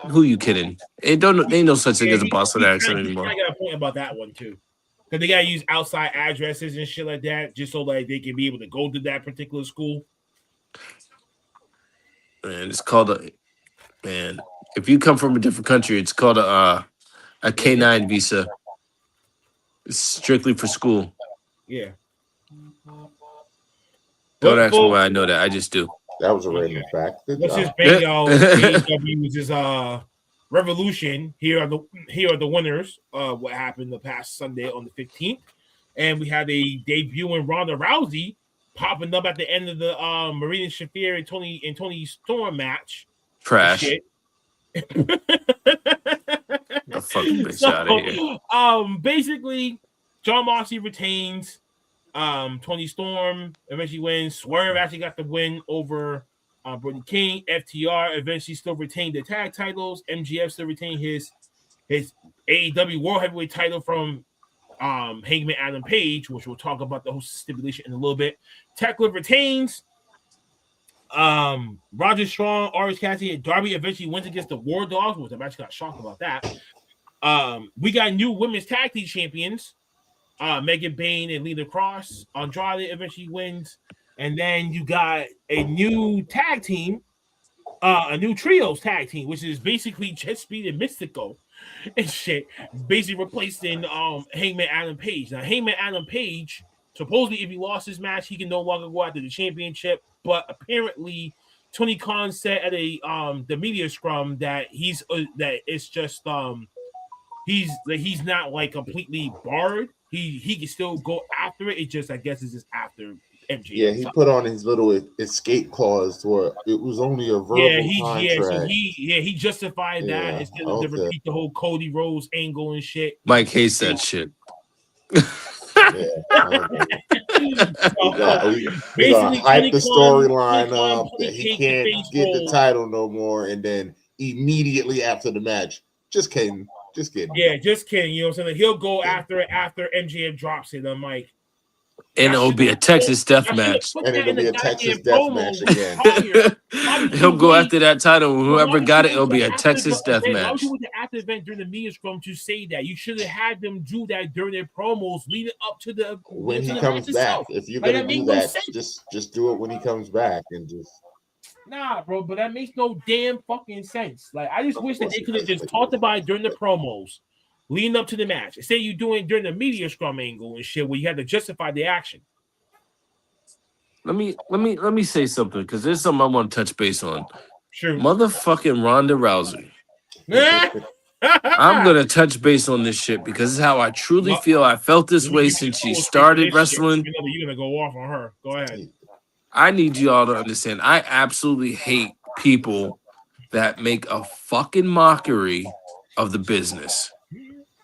Who you kidding? Ain't no such thing as a Boston accent anymore. I got a point about that one too. Because they gotta use outside addresses and shit like that, just so like they can be able to go to that particular school. Man, it's called if you come from a different country, it's called a K9 visa. It's strictly for school. Yeah. Don't ask me why I know that. I just do. That was a random fact. Let's just bang y'all. AEW was this Revolution. Here are the winners of what happened the past Sunday on the 15th. And we had a debuting Ronda Rousey popping up at the end of the Marina Shafir and Tony Storm match. Trash. The fucking bitch out of here. Basically, John Moxley retains. Tony Storm eventually wins. Swerve actually got the win over Brody King. FTR eventually still retained the tag titles. MGF still retained his AEW World Heavyweight title from Hangman Adam Page, which we'll talk about the whole stipulation in a little bit. Tekla retains. Roger Strong, Orange Cassidy, and Darby eventually wins against the War Dogs, which I actually got shocked about that. We got new women's tag team champions. Megan Bain and Lita Cross. Andrade eventually wins. And then you got a new tag team, a new trios tag team, which is basically Jet Speed and Mystico and shit, basically replacing Hangman Adam Page. Now, Hangman Adam Page, supposedly if he lost his match, he can no longer go after the championship, but apparently Tony Khan said at the media scrum that that it's just he's not like completely barred. He can still go after it. It just, I guess, is just after MJ. Yeah, he put on his little escape clause where it was only a verbal contract. He justified that instead of to repeat the whole Cody Rhodes angle and shit. Mike hates that shit. We gonna hype the storyline up that he can't get the title no more, and then immediately after the match, just kidding. Yeah, just kidding. You know what I'm saying? He'll go after it after MJF drops it. I'm like, and it'll be a Texas death match. And it'll be a Texas death match again. He'll go after that title. Whoever got it, it'll be a Texas death match. Why would you do the after event during the media scrum to say that? You should have had them do that during their promos leading up to the when he comes back. If you're gonna do that, just do it when he comes back and just. Nah, bro, but that makes no damn fucking sense. Like, I just wish that they could have just talked about it during the promos, leading up to the match. Say you doing it during the media scrum angle and shit, where you had to justify the action. Let me say something, because there's something I want to touch base on. Sure, motherfucking Ronda Rousey. I'm gonna touch base on this shit because this is how I truly feel. I felt this way since she started wrestling. You're gonna go off on her. Go ahead. I need you all to understand. I absolutely hate people that make a fucking mockery of the business,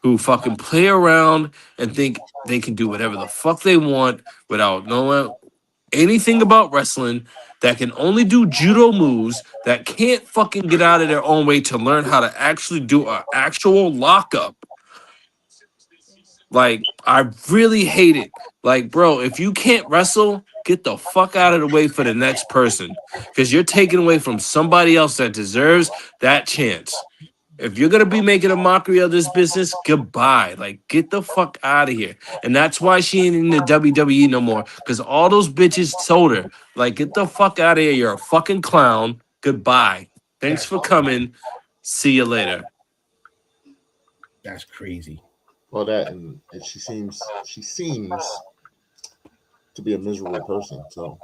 who fucking play around and think they can do whatever the fuck they want without knowing anything about wrestling, that can only do judo moves, that can't fucking get out of their own way to learn how to actually do an actual lockup. Like, I really hate it. Like, bro, if you can't wrestle, get the fuck out of the way for the next person. Because you're taking away from somebody else that deserves that chance. If you're gonna be making a mockery of this business, goodbye. Like, get the fuck out of here. And that's why she ain't in the WWE no more. Because all those bitches told her, like, get the fuck out of here. You're a fucking clown. Goodbye. Thanks for coming. See you later. That's crazy. Well, that and she seems to be a miserable person. So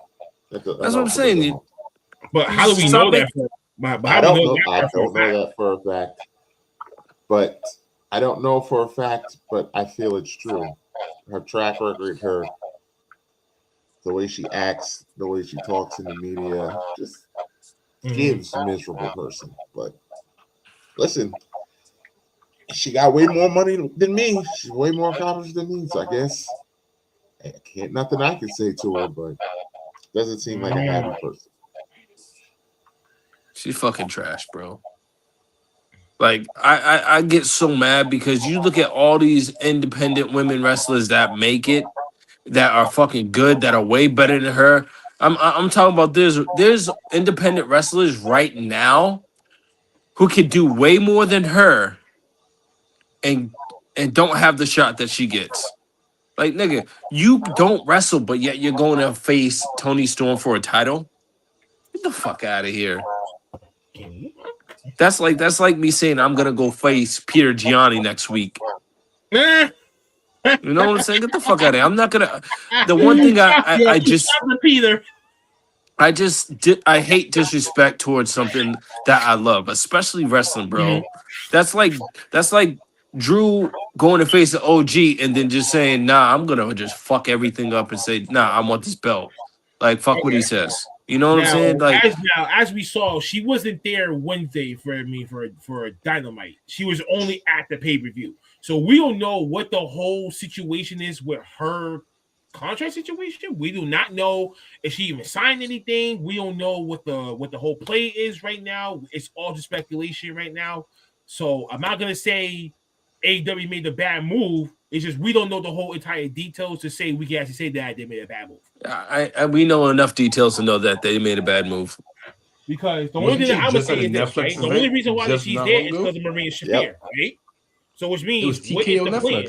that's what I'm saying. But how do we know that? I don't know that for a fact. But I don't know for a fact. But I feel it's true. Her track record, the way she acts, the way she talks in the media, just gives a miserable person. But listen, she got way more money than me. She's way more accomplished than me. So I guess nothing I can say to her, but doesn't seem like a happy person. She's fucking trash, bro. Like, I get so mad because you look at all these independent women wrestlers that make it, that are fucking good, that are way better than her. I'm talking about there's independent wrestlers right now who could do way more than her and don't have the shot that she gets. Like, nigga, you don't wrestle, but yet you're going to face Toni Storm for a title? Get the fuck out of here. That's like me saying I'm gonna go face Peter Gianni next week. You know what I'm saying? Get the fuck out of here. I'm not gonna. The one thing I hate disrespect towards something that I love, especially wrestling, bro. That's like Drew going to face the OG and then just saying, nah, I'm gonna just fuck everything up and say, nah, I want this belt. Like, fuck what he says. You know what I'm saying? Like, as we saw, she wasn't there Wednesday for Dynamite. She was only at the pay-per-view. So we don't know what the whole situation is with her contract situation. We do not know if she even signed anything. We don't know what the whole play is right now. It's all just speculation right now. So I'm not gonna say AEW made a bad move. It's just we don't know the whole entire details to say we can actually say that they made a bad move. We know enough details to know that they made a bad move. Because the only thing that I'm gonna say is this, right? The only reason why she's there is because of Marina Shafir, right? So which means what is the plan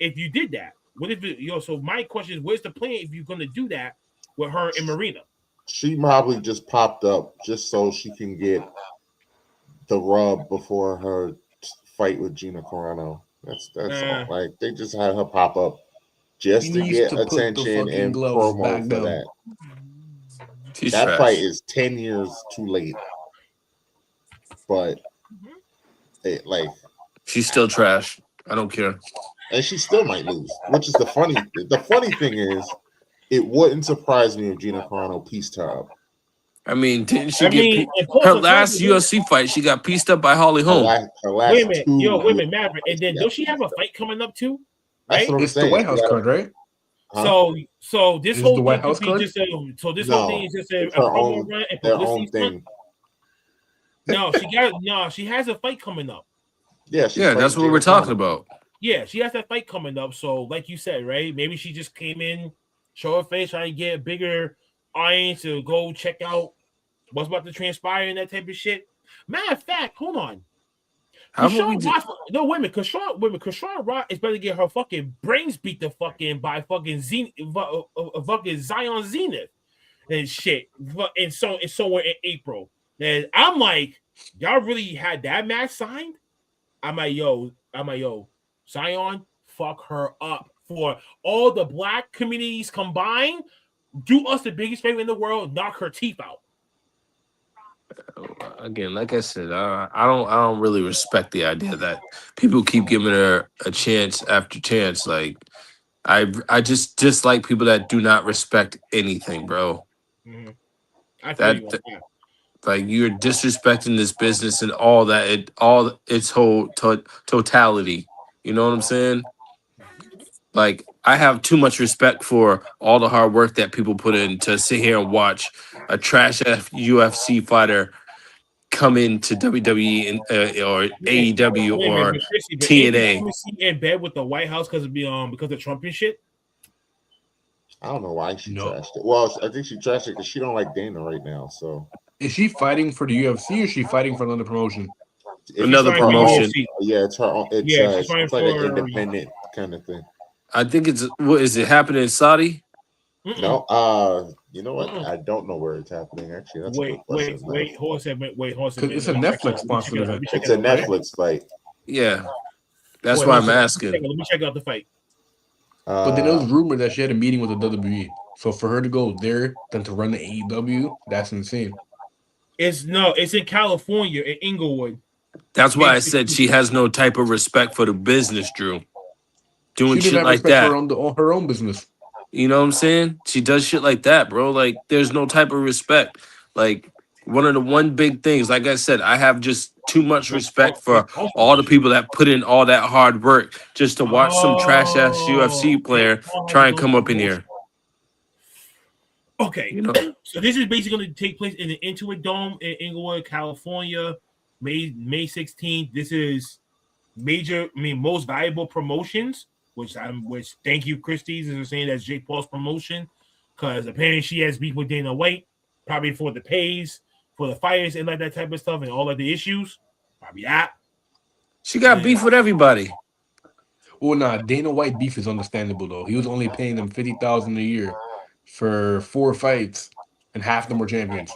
if you did that? What if so my question is, where's the plan if you're gonna do that with her and Marina? She probably just popped up just so she can get the rub before her fight with Gina Carano. That's all. Like, they just had her pop up just to get attention and promo for that. That fight is 10 years too late. But she's still trash. I don't care. And she still might lose, which is the funny thing is, it wouldn't surprise me if Gina Carano pieced her up. I mean, didn't she get her last UFC fight? She got pieced up by Holly Holm. Wait a minute, Maverick. And then don't she have a fight coming up too? Right? It's the White House card, right? Huh? So this whole thing could be just whole thing is just a promo run and publicity thing. No, she has a fight coming up. Yeah, that's what we're talking about. Yeah, she has that fight coming up. So, like you said, right? Maybe she just came in, show her face, trying to get a bigger audience to go check out what's about to transpire and that type of shit. Matter of fact, hold on. Wait a minute. Krishan Rock is better to get her fucking brains beat the fucking by fucking Zion Zenith and shit. And somewhere in April. And I'm like, y'all really had that match signed? I'm like, yo, Zion, fuck her up for all the black communities combined. Do us the biggest favor in the world, knock her teeth out. Again, like I said, I don't really respect the idea that people keep giving her a chance after chance. Like, I just dislike people that do not respect anything, bro. Mm-hmm. Like, you're disrespecting this business and all its whole totality. You know what I'm saying? Like, I have too much respect for all the hard work that people put in to sit here and watch a trash UFC fighter come into WWE or AEW Wait a minute, or but Chrissy, but ain't TNA. she in bed with the White House because of Trump and shit? I don't know why she No. trashed it. Well, I think she trashed it because she don't like Dana right now. So Is she fighting for the UFC or is she fighting for another promotion? Another She's fine for promotion. UFC. Yeah, it's her own. It's, Yeah, she's fine it's like an for- independent kind of thing. I think what is it happening in Saudi? No, you know what? I don't know where it's happening. Actually, that's a good question. Horse. Because it's a Netflix sponsored event. It's a Netflix fight. Yeah, that's why I'm asking. Let me check out the fight. But then there was rumor that she had a meeting with the WWE. So for her to go there than to run the AEW, that's insane. It's in California, in Inglewood. That's why I said she has no type of respect for the business, Drew. Doing She didn't shit have like respect that. for her own business. You know what I'm saying? She does shit like that, bro. Like, there's no type of respect. Like, one big things, like I said, I have just too much respect for all the people that put in all that hard work just to watch some trash ass UFC player try and come up in here. Okay, You know? So this is basically going to take place in the Intuit Dome in Inglewood, California, May 16th. This is most valuable promotions, which thank you, Christie's, is saying that's Jake Paul's promotion, because apparently she has beef with Dana White, probably for the pays, for the fires, and like that type of stuff, and all of the issues. Probably that. She got beef with everybody. Well, nah, Dana White beef is understandable though. He was only paying them $50,000 a year for 4 fights, and half of them were champions.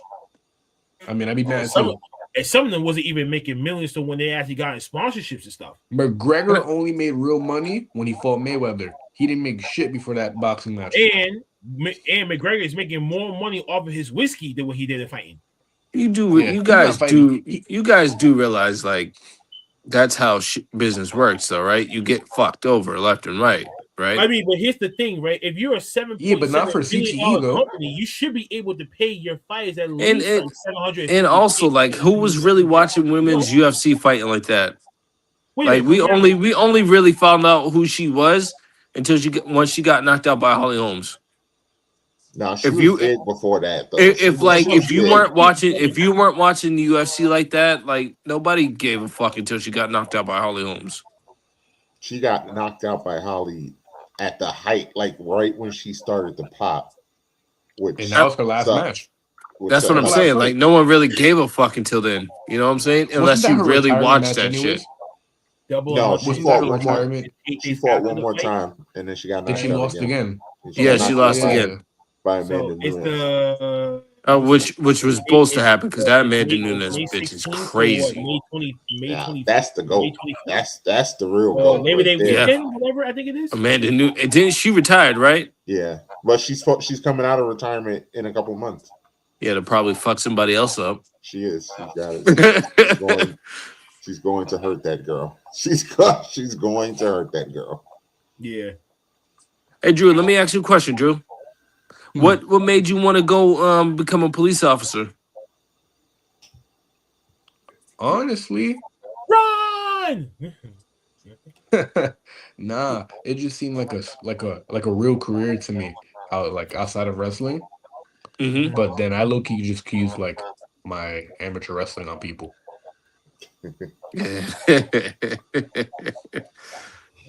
I mean, I'd be mad too. And some of them wasn't even making millions to when they actually got in sponsorships and stuff. McGregor only made real money when he fought Mayweather. He didn't make shit before that boxing match. And McGregor is making more money off of his whiskey than what he did in fighting. You guys do realize, like, that's how business works, though, right? You get fucked over left and right, right? I mean, but here's the thing, right? If you're a but not for CTE though. Company, you should be able to pay your fighters at least like $700. And also, like, who was really watching women's UFC fighting like that? Like, we only really found out who she was until once she got knocked out by Holly Holmes. No, she was big before that. Though. If you weren't watching the UFC like that, like, nobody gave a fuck until she got knocked out by Holly Holmes. She got knocked out by Holly at the height, like right when she started to pop. And that was her last match. That's what I'm saying. Like, no one really gave a fuck until then. You know what I'm saying? Unless you really watched that shit. No, she fought one more time, and then she got knocked out. She lost again. Yeah, she lost again. By Amanda Nunes. Which was supposed to happen because that Amanda Nunes bitch is crazy. That's the goal. That's the real goal. Maybe they weekend, whatever I think it is. Amanda Nunes, didn't she retired, right? Yeah, but she's coming out of retirement in a couple months. Yeah, to probably fuck somebody else up. She is. She's got it. She's going to hurt that girl. She's going to hurt that girl. Yeah. Hey, Drew, let me ask you a question, Drew. What made you want to go become a police officer? Honestly, run. Nah, it just seemed like a real career to me. Outside of wrestling, but then I low-key just use like my amateur wrestling on people.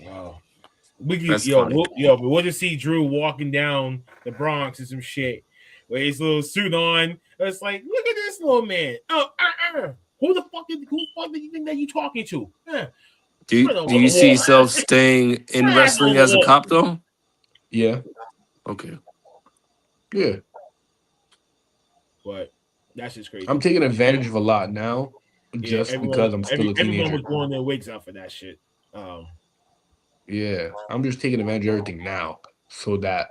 Wow. We'll just see Drew walking down the Bronx and some shit with his little suit on. It's like, look at this little man. Who the fuck do you think that you talking to? Do you see yourself staying in wrestling as a cop though? Yeah. Okay. Yeah. But that's just crazy. I'm taking advantage of a lot now, because I'm still a teenager. Everyone was blowing their wigs out for that shit. Yeah, I'm just taking advantage of everything now, so that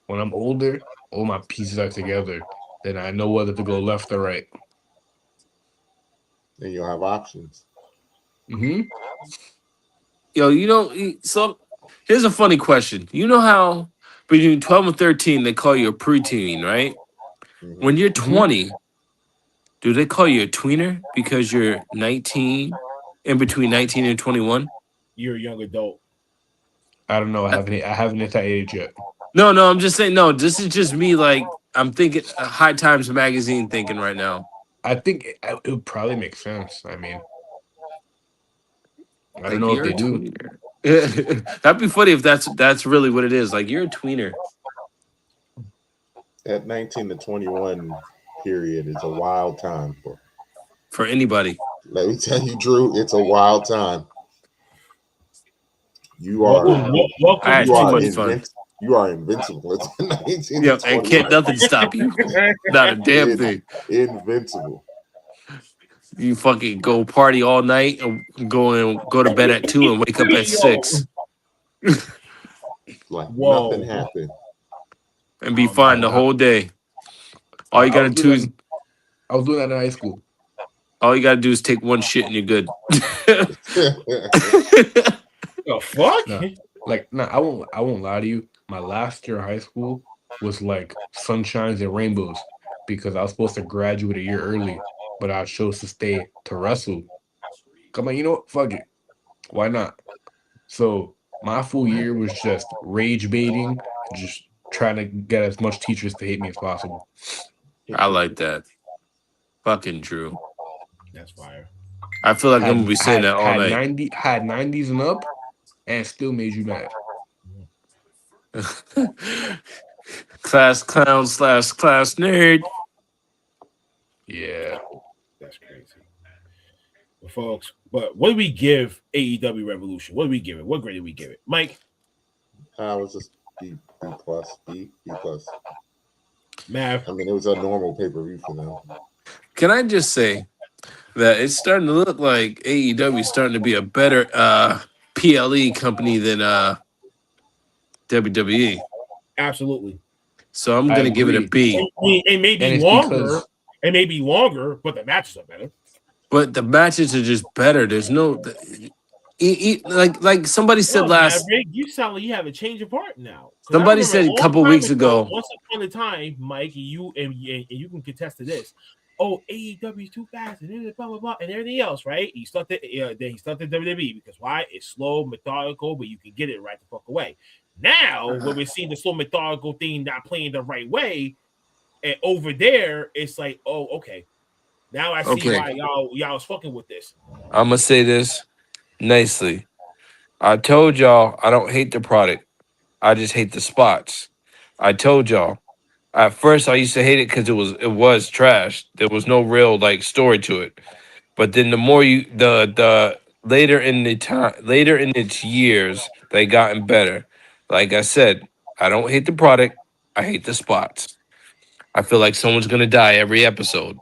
when I'm older, all my pieces are together. Then I know whether to go left or right. Then you'll have options. Yo, so here's a funny question. You know how between 12 and 13 they call you a preteen, right? When you're 20, do they call you a tweener because you're 19, in between 19 and 21? You're a young adult. I don't know. I haven't hit that age yet. No, I'm just saying. No, this is just me. Like I'm thinking, High Times magazine thinking right now. I think it would probably make sense. I mean, I don't Like know if you're they a do. tweener. That'd be funny if that's really what it is. Like you're a tweener. That 19 to 21 period is a wild time For anybody. Let me tell you, Drew, it's a wild time. You are I had too much fun. You are invincible. It's 19 Yeah, to and 21. can't nothing stop you. Not a damn thing. Invincible. You fucking go party all night and go to bed at 2 and wake up at 6. Like Whoa. nothing happened. And be fine the whole day. All you gotta do is I was doing that in high school. all you gotta do is take one shit and you're good. The fuck? I won't lie to you. My last year of high school was like sunshines and rainbows because I was supposed to graduate a year early, but I chose to stay to wrestle. Come on, you know what? Fuck it. Why not? So my full year was just rage baiting, just trying to get as much teachers to hate me as possible. I like that. Fucking Drew. That's fire. I feel like I'm gonna be saying that all night. Had 90s and up, and still made you mad. Class clown / class nerd. Yeah. That's crazy. But folks, what do we give AEW Revolution? What do we give it? What grade do we give it? Mike? I was just B plus. Mav? I mean, it was a normal pay-per-view for them. Can I just say that it's starting to look like AEW is starting to be a better PLE company than WWE. Absolutely. So I'm gonna give it a B. It may be longer. It may be longer, but the matches are better. But the matches are just better. There's no like somebody said last. Maverick, you sound like you have a change of heart now. Somebody said a couple weeks ago. Once upon a time, Mike, you can contest to this. Oh, AEW is too fast and blah blah blah and everything else, right? He started WWE because why? It's slow, methodical, but you can get it right the fuck away. Now, when we're seeing the slow, methodical thing not playing the right way, and over there, it's like, oh, okay. Now I see why y'all was fucking with this. I'm gonna say this nicely. I told y'all I don't hate the product. I just hate the spots. I told y'all. At first, I used to hate it because it was trash. There was no real like story to it. But then the more the later in its years, they gotten better. Like I said, I don't hate the product. I hate the spots. I feel like someone's gonna die every episode.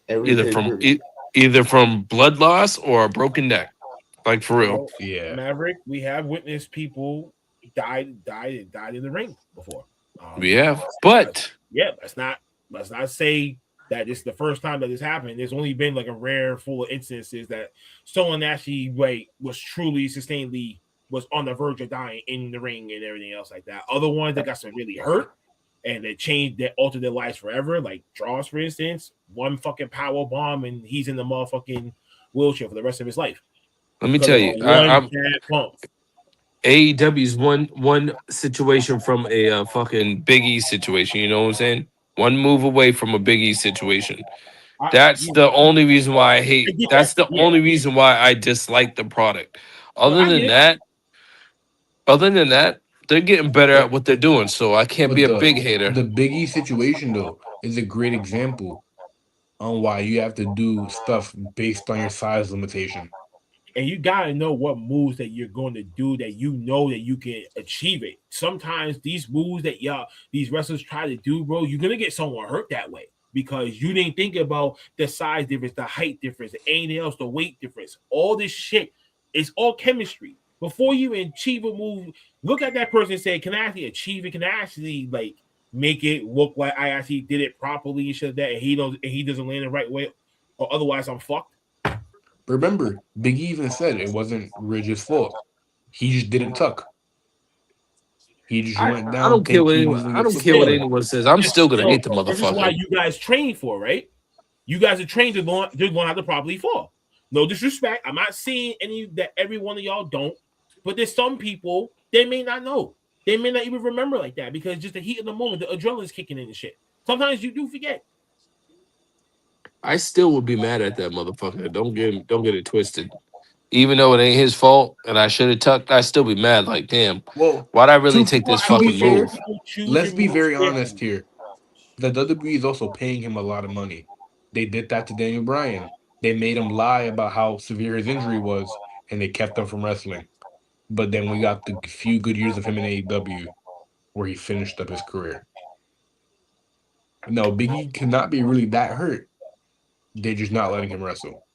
Either from blood loss or a broken neck. Like for real. Yeah. Maverick, we have witnessed people died in the ring before. We have, but yeah, let's not say that this is the first time that this happened. There's only been like a rare full of instances that someone actually was truly sustainedly was on the verge of dying in the ring and everything else like that. Other ones that got severely hurt and that altered their lives forever, like Draws, for instance, one fucking power bomb and he's in the motherfucking wheelchair for the rest of his life. Let me tell you, AEW's one situation from a fucking Big E situation. You know what I'm saying? One move away from a Big E situation. That's the only reason why I hate. That's the only reason why I dislike the product. Other than that, they're getting better at what they're doing. So I can't be a big hater. The Big E situation though is a great example on why you have to do stuff based on your size limitation. And you gotta know what moves that you're going to do that you know that you can achieve it. Sometimes these moves that these wrestlers try to do, bro, you're gonna get someone hurt that way because you didn't think about the size difference, the height difference, anything else, the weight difference. All this shit is all chemistry. Before you achieve a move, look at that person and say, "Can I actually achieve it? Can I actually like make it look like I actually did it properly and shit like that?" And he doesn't land the right way, or otherwise I'm fucked. Remember, Big E even said it wasn't Ridge's fault. He just didn't tuck. He just went down. I don't care what anyone says. I'm still gonna hate the motherfucker. This is why you guys train for, right? You guys are trained to learn how to properly fall. No disrespect. I'm not saying that every one of y'all don't, but there's some people they may not know. They may not even remember like that because just the heat of the moment, the adrenaline's kicking in and shit. Sometimes you do forget. I still would be mad at that motherfucker. Don't get it twisted. Even though it ain't his fault and I should have tucked, I still be mad. Like, damn, Well, why'd I really to take this to be fucking fair, move? let's be very honest here. The WWE is also paying him a lot of money. They did that to Daniel Bryan. They made him lie about how severe his injury was, and they kept him from wrestling. But then we got the few good years of him in AEW where he finished up his career. No, Biggie cannot be really that hurt. They're just not letting him wrestle.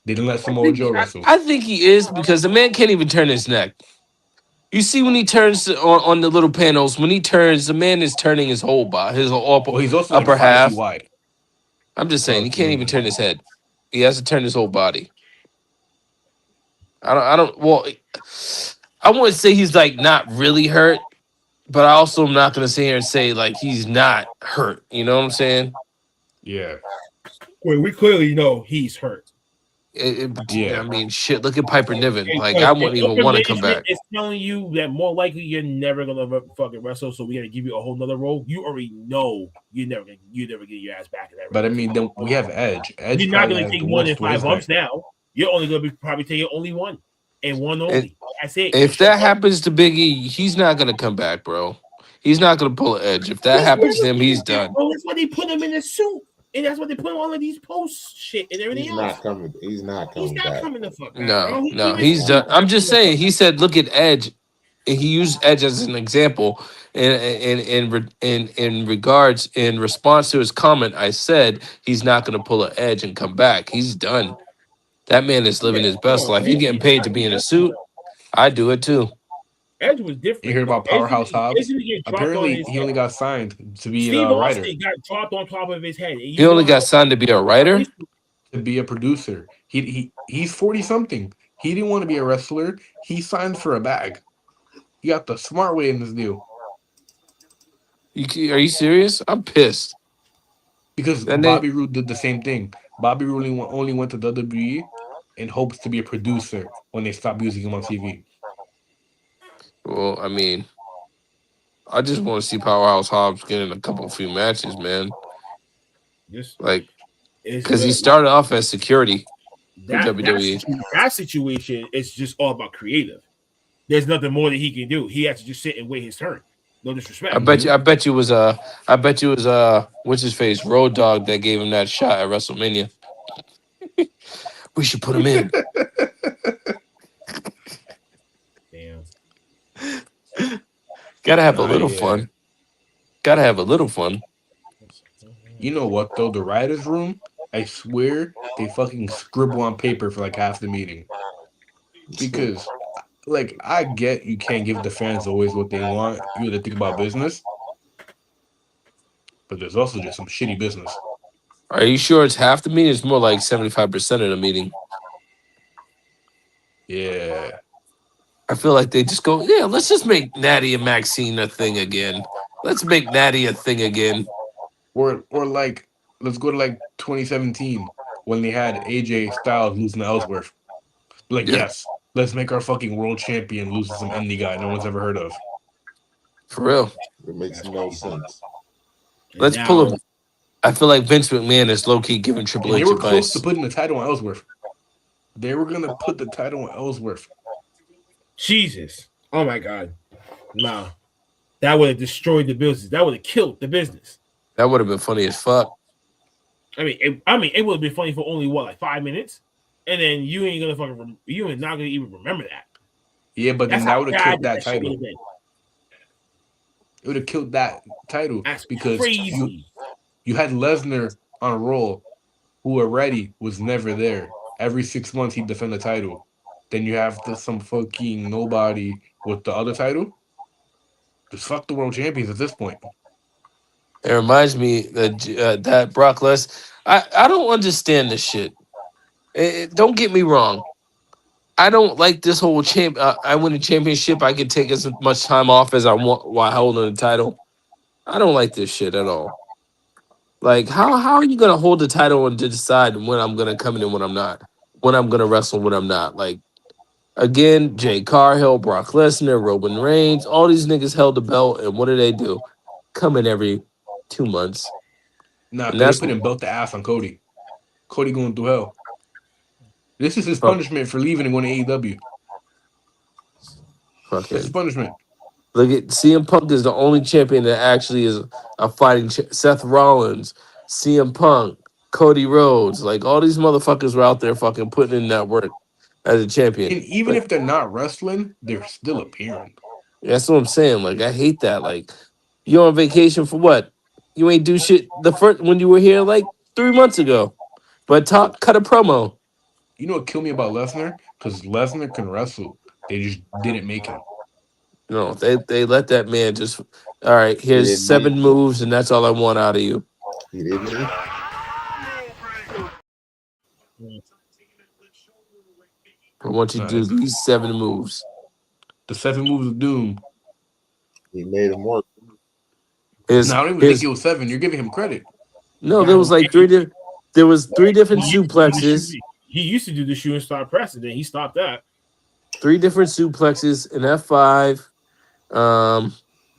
They didn't let Samoa Joe wrestle. I think he is because the man can't even turn his neck. You see when he turns on the little panels, when he turns, the man is turning his whole body, his whole Well, he's also like upper 5 feet half. wide. I'm just saying he Well, can't even turn his head. He has to turn his whole body. I don't. Well, I wouldn't say he's like not really hurt, but I also am not gonna sit here and say like he's not hurt. You know what I'm saying? Yeah. Well, we clearly know he's hurt. I mean, shit. Look at Piper Niven. Like Because I wouldn't even want to come back. It's telling you that more likely you're never gonna fucking wrestle, so we gotta give you a whole nother role. You already know you never get your ass back in that. But I mean, then we have Edge. Edge You're not gonna has take the more than worst 5 waistline. bumps now. You're only gonna be probably taking only one and one only. That's it. If that happens to Biggie, he's not gonna come back, bro. He's not gonna pull an Edge. If that happens to him, he's done. Well, that's why they put him in the suit, and that's why they put all of these post shit and everything He's else. not coming. He's not coming back. Coming the fuck back. No, he's done. I'm just saying. He said, "Look at Edge," and he used Edge as an example. In regards, in response to his comment, I said he's not going to pull an Edge and come back. He's done. That man is living his best life. He's getting paid to be in a suit. I do it too. Edge was different. You heard about Powerhouse Hobbs? Apparently, he only got signed to be Steve a writer. Austin got dropped on top of his head. He only got signed to be a writer? To be a producer. He's 40 something. He didn't want to be a wrestler. He signed for a bag. He got the smart way in this deal. Are you serious? I'm pissed. Because Bobby Roode did the same thing. Bobby Roode only went to WWE in hopes to be a producer when they stopped using him on TV. Well, I mean, I just want to see Powerhouse Hobbs get in a few matches, man. Like, because he started off as security for WWE. That situation is just all about creative. There's nothing more that he can do. He has to just sit and wait his turn. No disrespect. I bet you it was what's his face, Road Dogg, that gave him that shot at WrestleMania. We should put him in. Damn. Gotta have a little fun. Gotta have a little fun. You know what though? The writers' room, I swear they fucking scribble on paper for like half the meeting. Because like I get you can't give the fans always what they want. You got to think about business. But there's also just some shitty business. Are you sure it's half the meeting? It's more like 75% of the meeting. Yeah. I feel like they just go, yeah, let's just make Natty and Maxine a thing again. Let's make Natty a thing again. Or like, let's go to like 2017 when they had AJ Styles losing to Ellsworth. Like, yes, let's make our fucking world champion lose to some indie guy no one's ever heard of. For real. It makes no sense. Let's pull him. I feel like Vince McMahon is low-key giving Triple H advice. They were advice. close to putting the title on Ellsworth. They were going to put the title on Ellsworth. Jesus. Oh, my God. Nah. That would have destroyed the business. That would have killed the business. That would have been funny as fuck. I mean, it would have been funny for only, like 5 minutes? And then you ain't going to fucking, you ain't not going to even remember that. Yeah, but then that would have killed that title. It would have killed that title. That's because crazy. You had Lesnar on a roll who already was never there. Every 6 months he'd defend the title. Then you have some fucking nobody with the other title. Just fuck the world champions at this point. It reminds me that Brock Lesnar. I don't understand this shit. Don't get me wrong. I don't like this whole I win a championship. I can take as much time off as I want while holding the title. I don't like this shit at all. Like, how are you gonna hold the title and decide when I'm gonna come in and when I'm not? when I'm gonna wrestle, when I'm not. Like again, Jay Cargill, Brock Lesnar, Roman Reigns, all these niggas held the belt, and what do? Come in every 2 months, Nah, and because they that's put him belt the ass on Cody. Cody going through hell. This is his punishment for leaving and going to AEW. That's his fucking. punishment. Look at CM Punk is the only champion that actually is a fighting. Seth Rollins, CM Punk, Cody Rhodes, like all these motherfuckers were out there fucking putting in that work as a champion. And even But if they're not wrestling, they're still appearing. that's what I'm saying. Like I hate that. Like you're on vacation for what? You ain't do shit the first when you were here like 3 months ago. But cut a promo. You know what killed me about Lesnar? Because Lesnar can wrestle. They just didn't make him. No, they let that man just. All right, He here's didn't need 7 moves, and that's all I want out of you. He didn't need. I want you to do these 7 moves. The 7 moves of doom. He made him work. I don't even think it was 7. You're giving him credit. No, there was like 3. There was 3 different suplexes. He used to do the shooting star press, and then he stopped that. 3 different suplexes, an F5.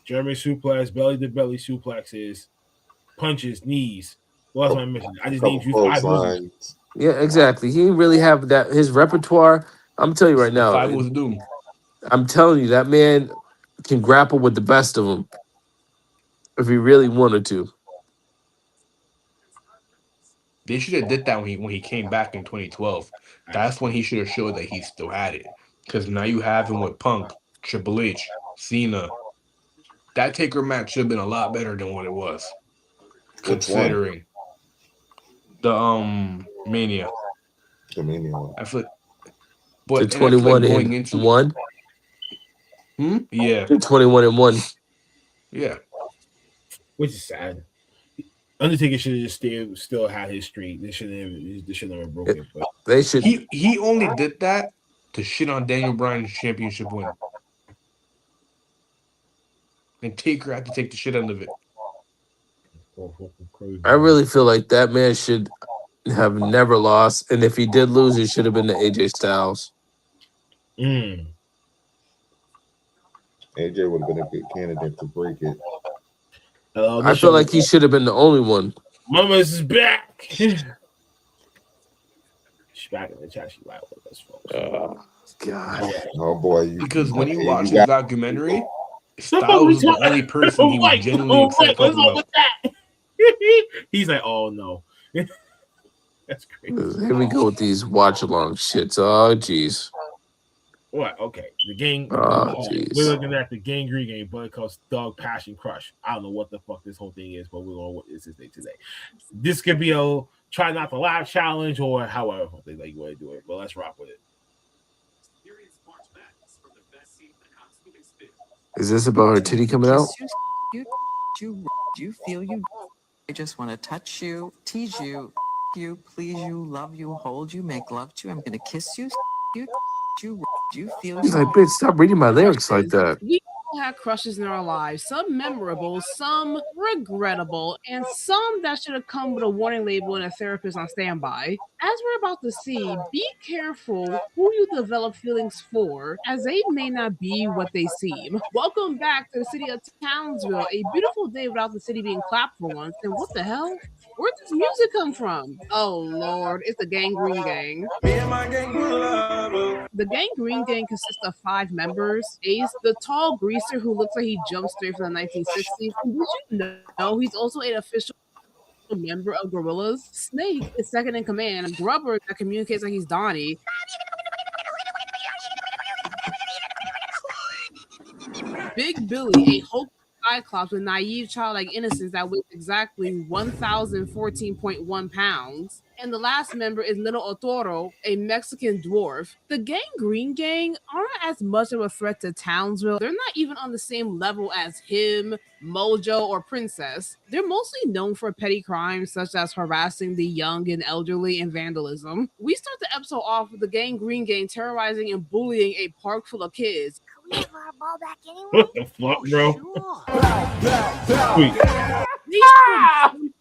German suplex, belly to belly suplexes, punches, knees. What else am I missing? I just named you 5 moves. Yeah, exactly. He didn't really have that. His repertoire. I'm telling you right now. 5 moves of doom. I'm telling you that man can grapple with the best of them if he really wanted to. They should have did that when he came back in 2012. That's when he should have showed that he still had it. Because now you have him with Punk, Triple H, Cena. That Taker match should have been a lot better than what it was. Considering the Mania. The Mania one. I feel, but the 21 like and into 1. Yeah. The 21 and 1. Yeah. Which is sad. Undertaker should have just still had his streak. They should never broke it. But they should. He only did that to shit on Daniel Bryan's championship win. And Taker had to take the shit out of it. I really feel like that man should have never lost, and if he did lose, it should have been to AJ Styles. AJ would have been a good candidate to break it. I feel like he should have been the only one. Mama's back. She's back in the chat. She's live with us, folks. God. Oh boy. Because when you watch the documentary, Styles is the only person he was genuinely excited about. He's like, oh no. That's crazy. Here we go with these watch along shits. Oh jeez. What? Okay. The gang. Oh, we're looking at the gangrene game, but it calls Dog Passion Crush. I don't know what the fuck this whole thing is, but we're gonna witness this thing today. This could be a try not to laugh challenge or however they like you want to do it, but let's rock with it. Is this about her titty coming out? You feel you. I just want to touch you, tease you, please you, love you, hold you, make love to you. I'm gonna kiss you. You feel. He's like, bitch, stop reading my lyrics like that. We all had crushes in our lives, some memorable, some regrettable, and some that should have come with a warning label and a therapist on standby. As we're about to see, be careful who you develop feelings for, as they may not be what they seem. Welcome back to the city of Townsville, a beautiful day without the city being clapped for once. And what the hell? Where'd this music come from? Oh Lord, it's the Gangrene Gang. Me and my gang love. The Gangrene Gang consists of 5 members. Ace, the tall greaser who looks like he jumped straight from the 1960s. And did you know he's also an official member of Gorillas? Snake is second in command. Grubber that communicates like he's Donnie. Big Billy, a Hulk Cyclops with naive childlike innocence that weighs exactly 1,014.1 pounds. And the last member is Little O.T.T.R, a Mexican dwarf. The Gangrene Gang aren't as much of a threat to Townsville. They're not even on the same level as him, Mojo, or Princess. They're mostly known for petty crimes such as harassing the young and elderly and vandalism. We start the episode off with the Gangrene Gang terrorizing and bullying a park full of kids. Can we have our ball back anyway? What the fuck, bro?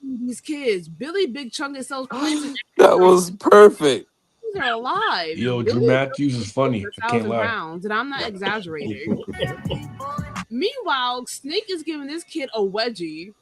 These kids, Billy Big Chunk and sells That was perfect. they're alive. Yo, Drew Matthews is funny. I can't 1,000 lie. pounds, and I'm not exaggerating. Meanwhile, Snake is giving this kid a wedgie.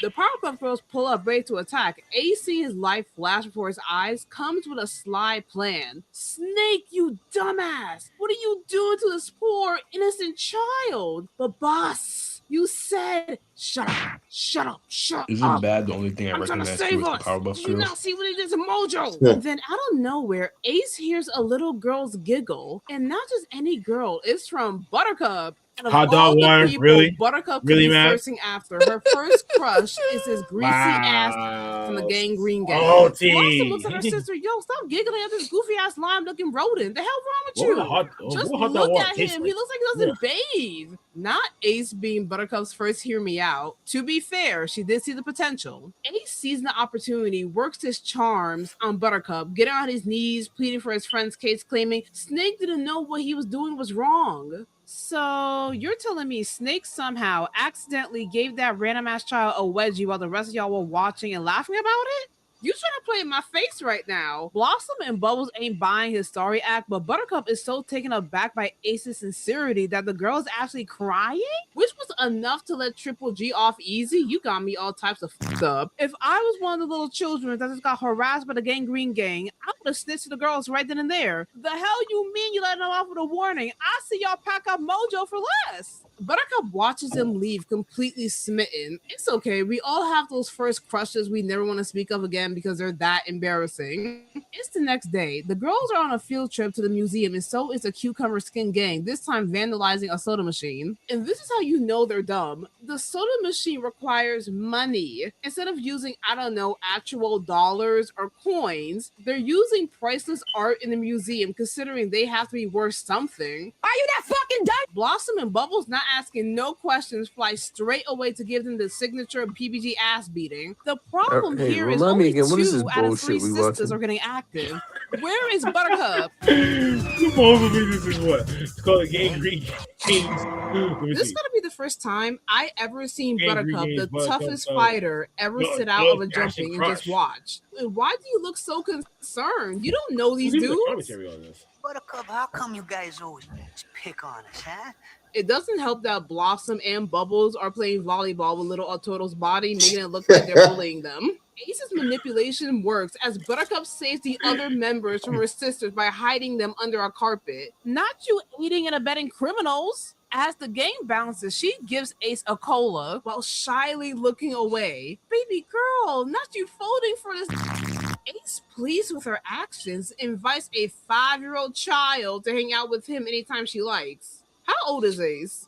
The Powerpuff Girls pull up ready to attack. Ace, seeing his life flash before his eyes, comes with a sly plan. Snake, you dumbass! What are you doing to this poor, innocent child? But boss, you said, shut up, shut up, shut up. Isn't bad the only thing I I'm trying to recognize too save is the us. Powerpuff Did you Girls? not see what he did to Mojo? Then out of nowhere, Ace hears a little girl's giggle, and not just any girl. It's from Buttercup. And of Hot dog all the water, people really? Buttercup Really, could be man? thirsting after, her first crush is this greasy ass from the Gang Green Gang. O.T.T. Blossom looks at her sister, yo, stop giggling at this goofy ass lime looking rodent. The hell wrong with What you? would a hot- Just what would hot dog look water at taste him. like? He looks like he doesn't bathe. Not Ace being Buttercup's first hear me out. To be fair, she did see the potential. Ace sees the opportunity, works his charms on Buttercup, getting on his knees, pleading for his friend's case, claiming Snake didn't know what he was doing was wrong. So you're telling me Snake somehow accidentally gave that random ass child a wedgie while the rest of y'all were watching and laughing about it? You trying to play in my face right now. Blossom and Bubbles ain't buying his sorry act, but Buttercup is so taken aback by Ace's sincerity that the girl is actually crying, which was enough to let Triple G off easy. You got me all types of fucked up. If I was one of the little children that just got harassed by the Gang Green Gang, I would have snitched to the girls right then and there. The hell you mean you letting them off with a warning? I see y'all pack up Mojo for less. Buttercup watches him leave completely smitten. It's okay. We all have those first crushes we never want to speak of again because they're that embarrassing. It's the next day. The girls are on a field trip to the museum, and so is the Cucumber Skin Gang, this time vandalizing a soda machine. And this is how you know they're dumb. The soda machine requires money. Instead of using, I don't know, actual dollars or coins, they're using priceless art in the museum, considering they have to be worth something. Are you that fucking dumb? Blossom and Bubbles, not asking no questions, fly straight away to give them the signature PBG ass beating. The problem Hey, here is remind me only again, what is 2 this out of 3 bullshit we sisters watching? are getting active. Where is Buttercup? This is what? It's called a Gang Green Kings. This is gonna be the first time I ever seen Gang Green Buttercup, the Games, toughest Buttercup, fighter, ever no, sit out no, of a Dash and jumping and just Crush. watch. And why do you look so concerned? You don't know these Who's even the dudes. commentary on this? Buttercup, how come you guys always pick on us, huh? It doesn't help that Blossom and Bubbles are playing volleyball with little Ototo's body, making it look like they're bullying them. Ace's manipulation works as Buttercup saves the other members from her sisters by hiding them under a carpet. Not you aiding and abetting criminals. As the game bounces, she gives Ace a cola while shyly looking away. Baby girl, not you folding for this. Ace, pleased with her actions, invites a 5-year-old child to hang out with him anytime she likes. How old is Ace?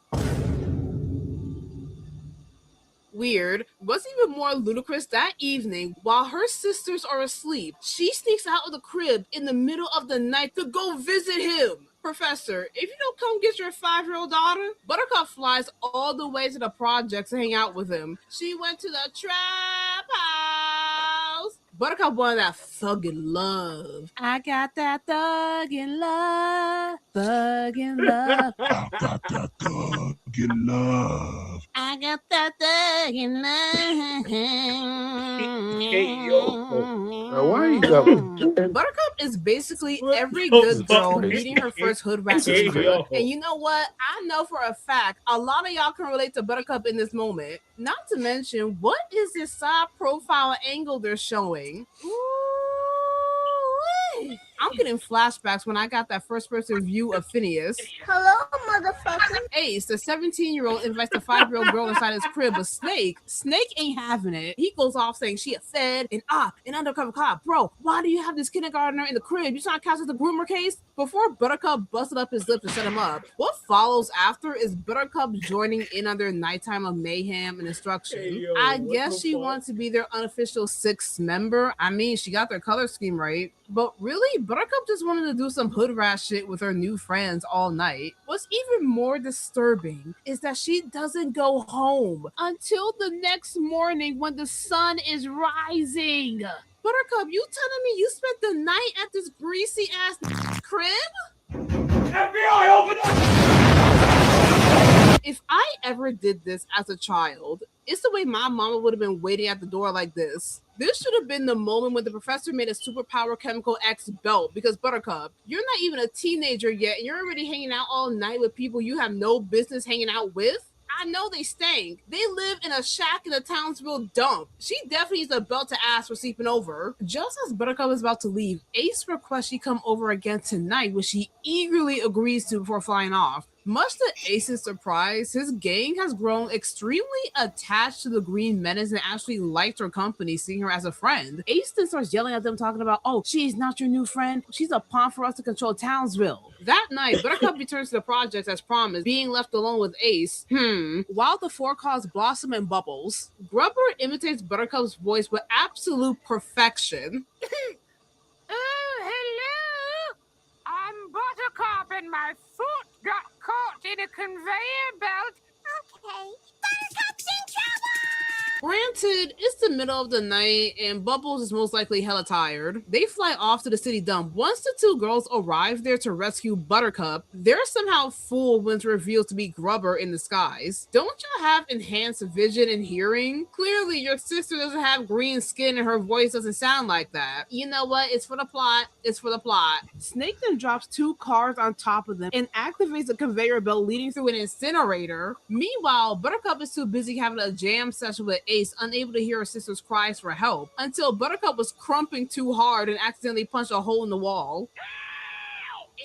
Weird. What's even more ludicrous, that evening, while her sisters are asleep, she sneaks out of the crib in the middle of the night to go visit him. Professor, if you don't come get your 5-year-old daughter, Buttercup flies all the way to the project to hang out with him. She went to the trap house. Buttercup wanted that thuggin' love. I got that thuggin' love. Thuggin' love. I got that thuggin' love. I got that thuggin' love. Hey, yo. Why you got Buttercup is basically every good girl meeting her first hood rat Hey, sister. yo. And you know what? I know for a fact a lot of y'all can relate to Buttercup in this moment. Not to mention, what is this side profile angle they're showing? Ooh-wee. I'm getting flashbacks when I got that first person view of Phineas. Hello, motherfucker. Ace, the 17-year-old, invites the 5-year-old girl inside his crib, but Snake ain't having it. He goes off saying she a fed, an op, an undercover cop. Bro, why do you have this kindergartner in the crib? You trying to catch the groomer case? Before Buttercup busted up his lip to set him up, what follows after is Buttercup joining in on their nighttime of mayhem and destruction. Hey, yo, I what guess the she fuck? wants to be their unofficial 6th member. I mean, she got their color scheme right. But really, Buttercup just wanted to do some hood rat shit with her new friends all night. What's even more disturbing is that she doesn't go home until the next morning when the sun is rising. Buttercup, you telling me you spent the night at this greasy ass crib? FBI, open up! If I ever did this as a child, It's the way my mama would have been waiting at the door like this. This should have been the moment when the professor made a superpower chemical X belt because Buttercup, you're not even a teenager yet and you're already hanging out all night with people you have no business hanging out with. I know they stank. They live in a shack in a Townsville dump. She definitely needs a belt to ass for sleeping over. Just as Buttercup is about to leave, Ace requests she come over again tonight, which she eagerly agrees to before flying off. Much to Ace's surprise, his gang has grown extremely attached to the Green Menace and actually liked her company, seeing her as a friend. Ace then starts yelling at them, talking about, oh, she's not your new friend. She's a pawn for us to control Townsville. That night, Buttercup returns to the project as promised, being left alone with Ace. While the four calls Blossom and Bubbles, Grubber imitates Buttercup's voice with absolute perfection. Oh, hello! I'm Buttercup and my foot got caught in a conveyor belt. Okay. Buttercup's in trouble! Granted, it's the middle of the night and Bubbles is most likely hella tired. They fly off to the city dump. Once the two girls arrive there to rescue Buttercup, they're somehow fooled when it's revealed to be Grubber in disguise. Don't you have enhanced vision and hearing? Clearly, your sister doesn't have green skin and her voice doesn't sound like that. You know what? It's for the plot. It's for the plot. Snake then drops two cars on top of them and activates a conveyor belt leading through an incinerator. Meanwhile, Buttercup is too busy having a jam session with Ace, unable to hear her sister's cries for help, until Buttercup was crumping too hard and accidentally punched a hole in the wall.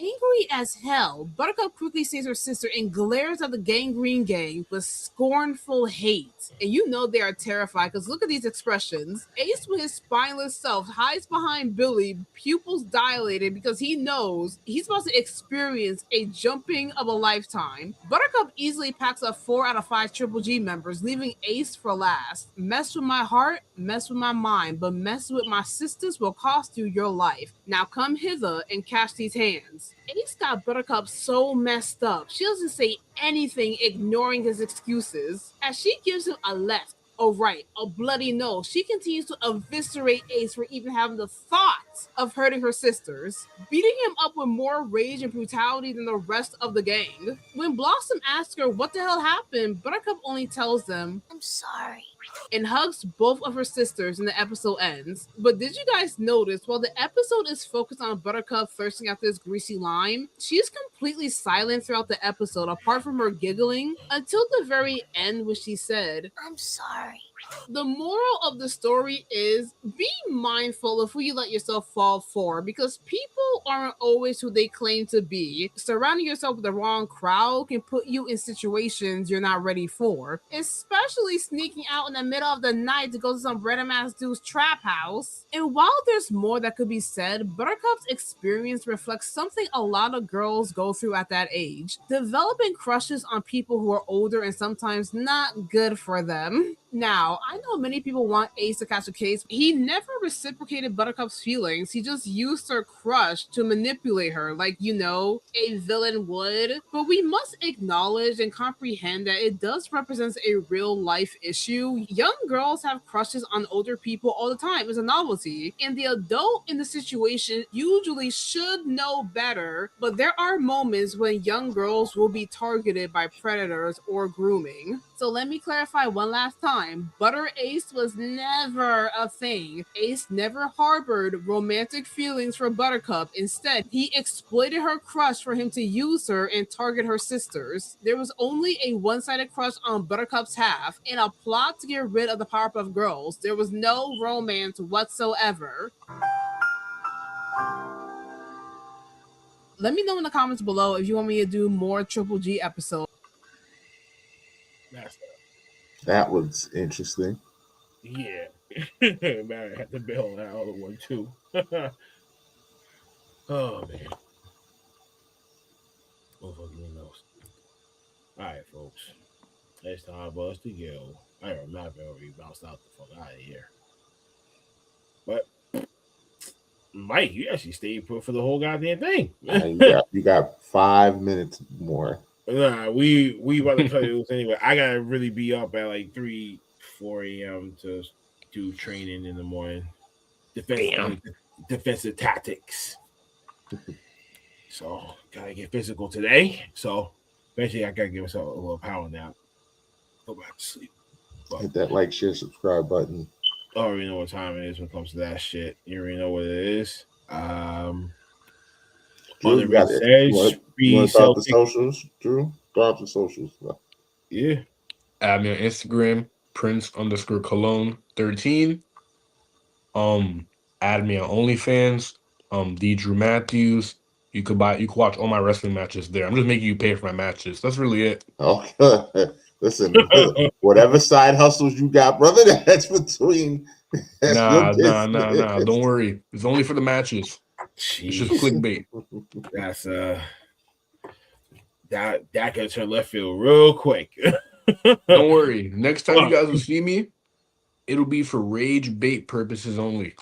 Angry as hell, Buttercup quickly sees her sister and glares at the Gangrene Gang with scornful hate. And you know they are terrified because look at these expressions. Ace, with his spineless self, hides behind Billy, pupils dilated because he knows he's about to experience a jumping of a lifetime. Buttercup easily packs up 4 out of 5 Triple G members, leaving Ace for last. Mess with my heart, mess with my mind, but mess with my sisters will cost you your life. Now come hither and catch these hands. Ace got Buttercup so messed up, she doesn't say anything, ignoring his excuses. As she gives him a left, a right, a bloody no, she continues to eviscerate Ace for even having the thought of hurting her sisters, beating him up with more rage and brutality than the rest of the gang. When Blossom asks her what the hell happened, Buttercup only tells them, I'm sorry. And hugs both of her sisters and the episode ends. But did you guys notice while the episode is focused on Buttercup thirsting after this greasy lime, she is completely silent throughout the episode apart from her giggling until the very end when she said, I'm sorry. The moral of the story is be mindful of who you let yourself fall for because people aren't always who they claim to be. Surrounding yourself with the wrong crowd can put you in situations you're not ready for, especially sneaking out in the middle of the night to go to some random ass dude's trap house. And while there's more that could be said, Buttercup's experience reflects something a lot of girls go through at that age, developing crushes on people who are older and sometimes not good for them. Now, I know many people want Ace to catch a case. He never reciprocated Buttercup's feelings. He just used her crush to manipulate her, like, you know, a villain would. But we must acknowledge and comprehend that it does represent a real life issue. Young girls have crushes on older people all the time. It's a novelty. And the adult in the situation usually should know better, but there are moments when young girls will be targeted by predators or grooming. So let me clarify one last time. Butter Ace was never a thing. Ace never harbored romantic feelings for Buttercup. Instead, he exploited her crush for him to use her and target her sisters. There was only a one-sided crush on Buttercup's half and a plot to get rid of the Powerpuff Girls. There was no romance whatsoever. Let me know in the comments below if you want me to do more Triple G episodes. That was interesting. Yeah. Man, I had to bail on that other one too. Oh man. Oh fucking knows. Alright, folks. It's time for us to go. I don't know, I already bounced out the fuck out of here. But Mike, you actually stayed put for the whole goddamn thing. You got 5 minutes more. Nah, we about to cut it loose anyway. I gotta really be up at like 4 a.m. to do training in the morning. Defensive tactics. So gotta get physical today. So basically I gotta give myself a little power nap. Go back to sleep. Hit that like, share, subscribe button. I already know what time it is when it comes to that shit. You already know what it is. Drew, you got it. You want to talk the socials, Drew? Go out the socials. Yeah. Add me on Instagram, Prince_Cologne13. Add me on OnlyFans, the Drew Matthews. You could watch all my wrestling matches there. I'm just making you pay for my matches. That's really it. Okay. Listen, whatever side hustles you got, brother, that's between. Nah. Don't worry. It's only for the matches. Jeez. It's just clickbait. That's that can turn left field real quick. Don't worry. Next time you guys will see me, it'll be for rage bait purposes only.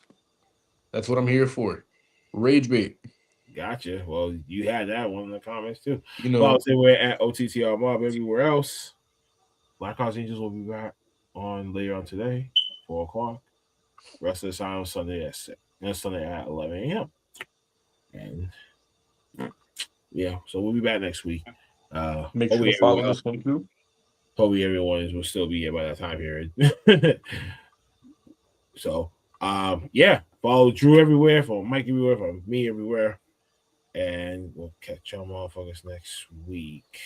That's what I'm here for. Rage bait. Gotcha. Well, you had that one in the comments too. You know, Follow us everywhere at O.T.T.R Mob. Everywhere else, Black House Angels will be back on later on today, 4 o'clock. Rest of the time on Sunday at 6. And Sunday at 11 a.m. And yeah, so we'll be back next week. Make sure to follow this one too. Hopefully everyone will still be here by that time period. So yeah, follow Drew everywhere, follow Mike everywhere, follow me everywhere. And we'll catch y'all motherfuckers next week.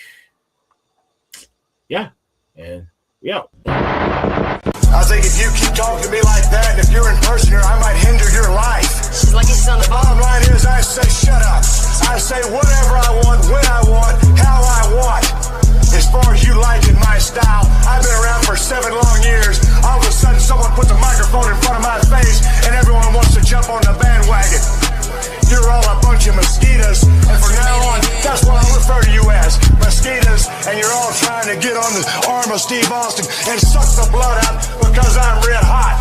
Yeah. And we out. I think if you keep talking to me like that, and if you're in person here, I might hinder your life. She's like he's on the Bottom line is, I say shut up. I say whatever I want, when I want, how I want. As far as you liking my style, I've been around for 7 long years. All of a sudden, someone puts a microphone in front of my face, and everyone wants to jump on the bandwagon. You're all a bunch of mosquitoes, and from now on, that's what I'll refer to you as, mosquitoes, and you're all trying to get on the arm of Steve Austin and suck the blood out because I'm red hot.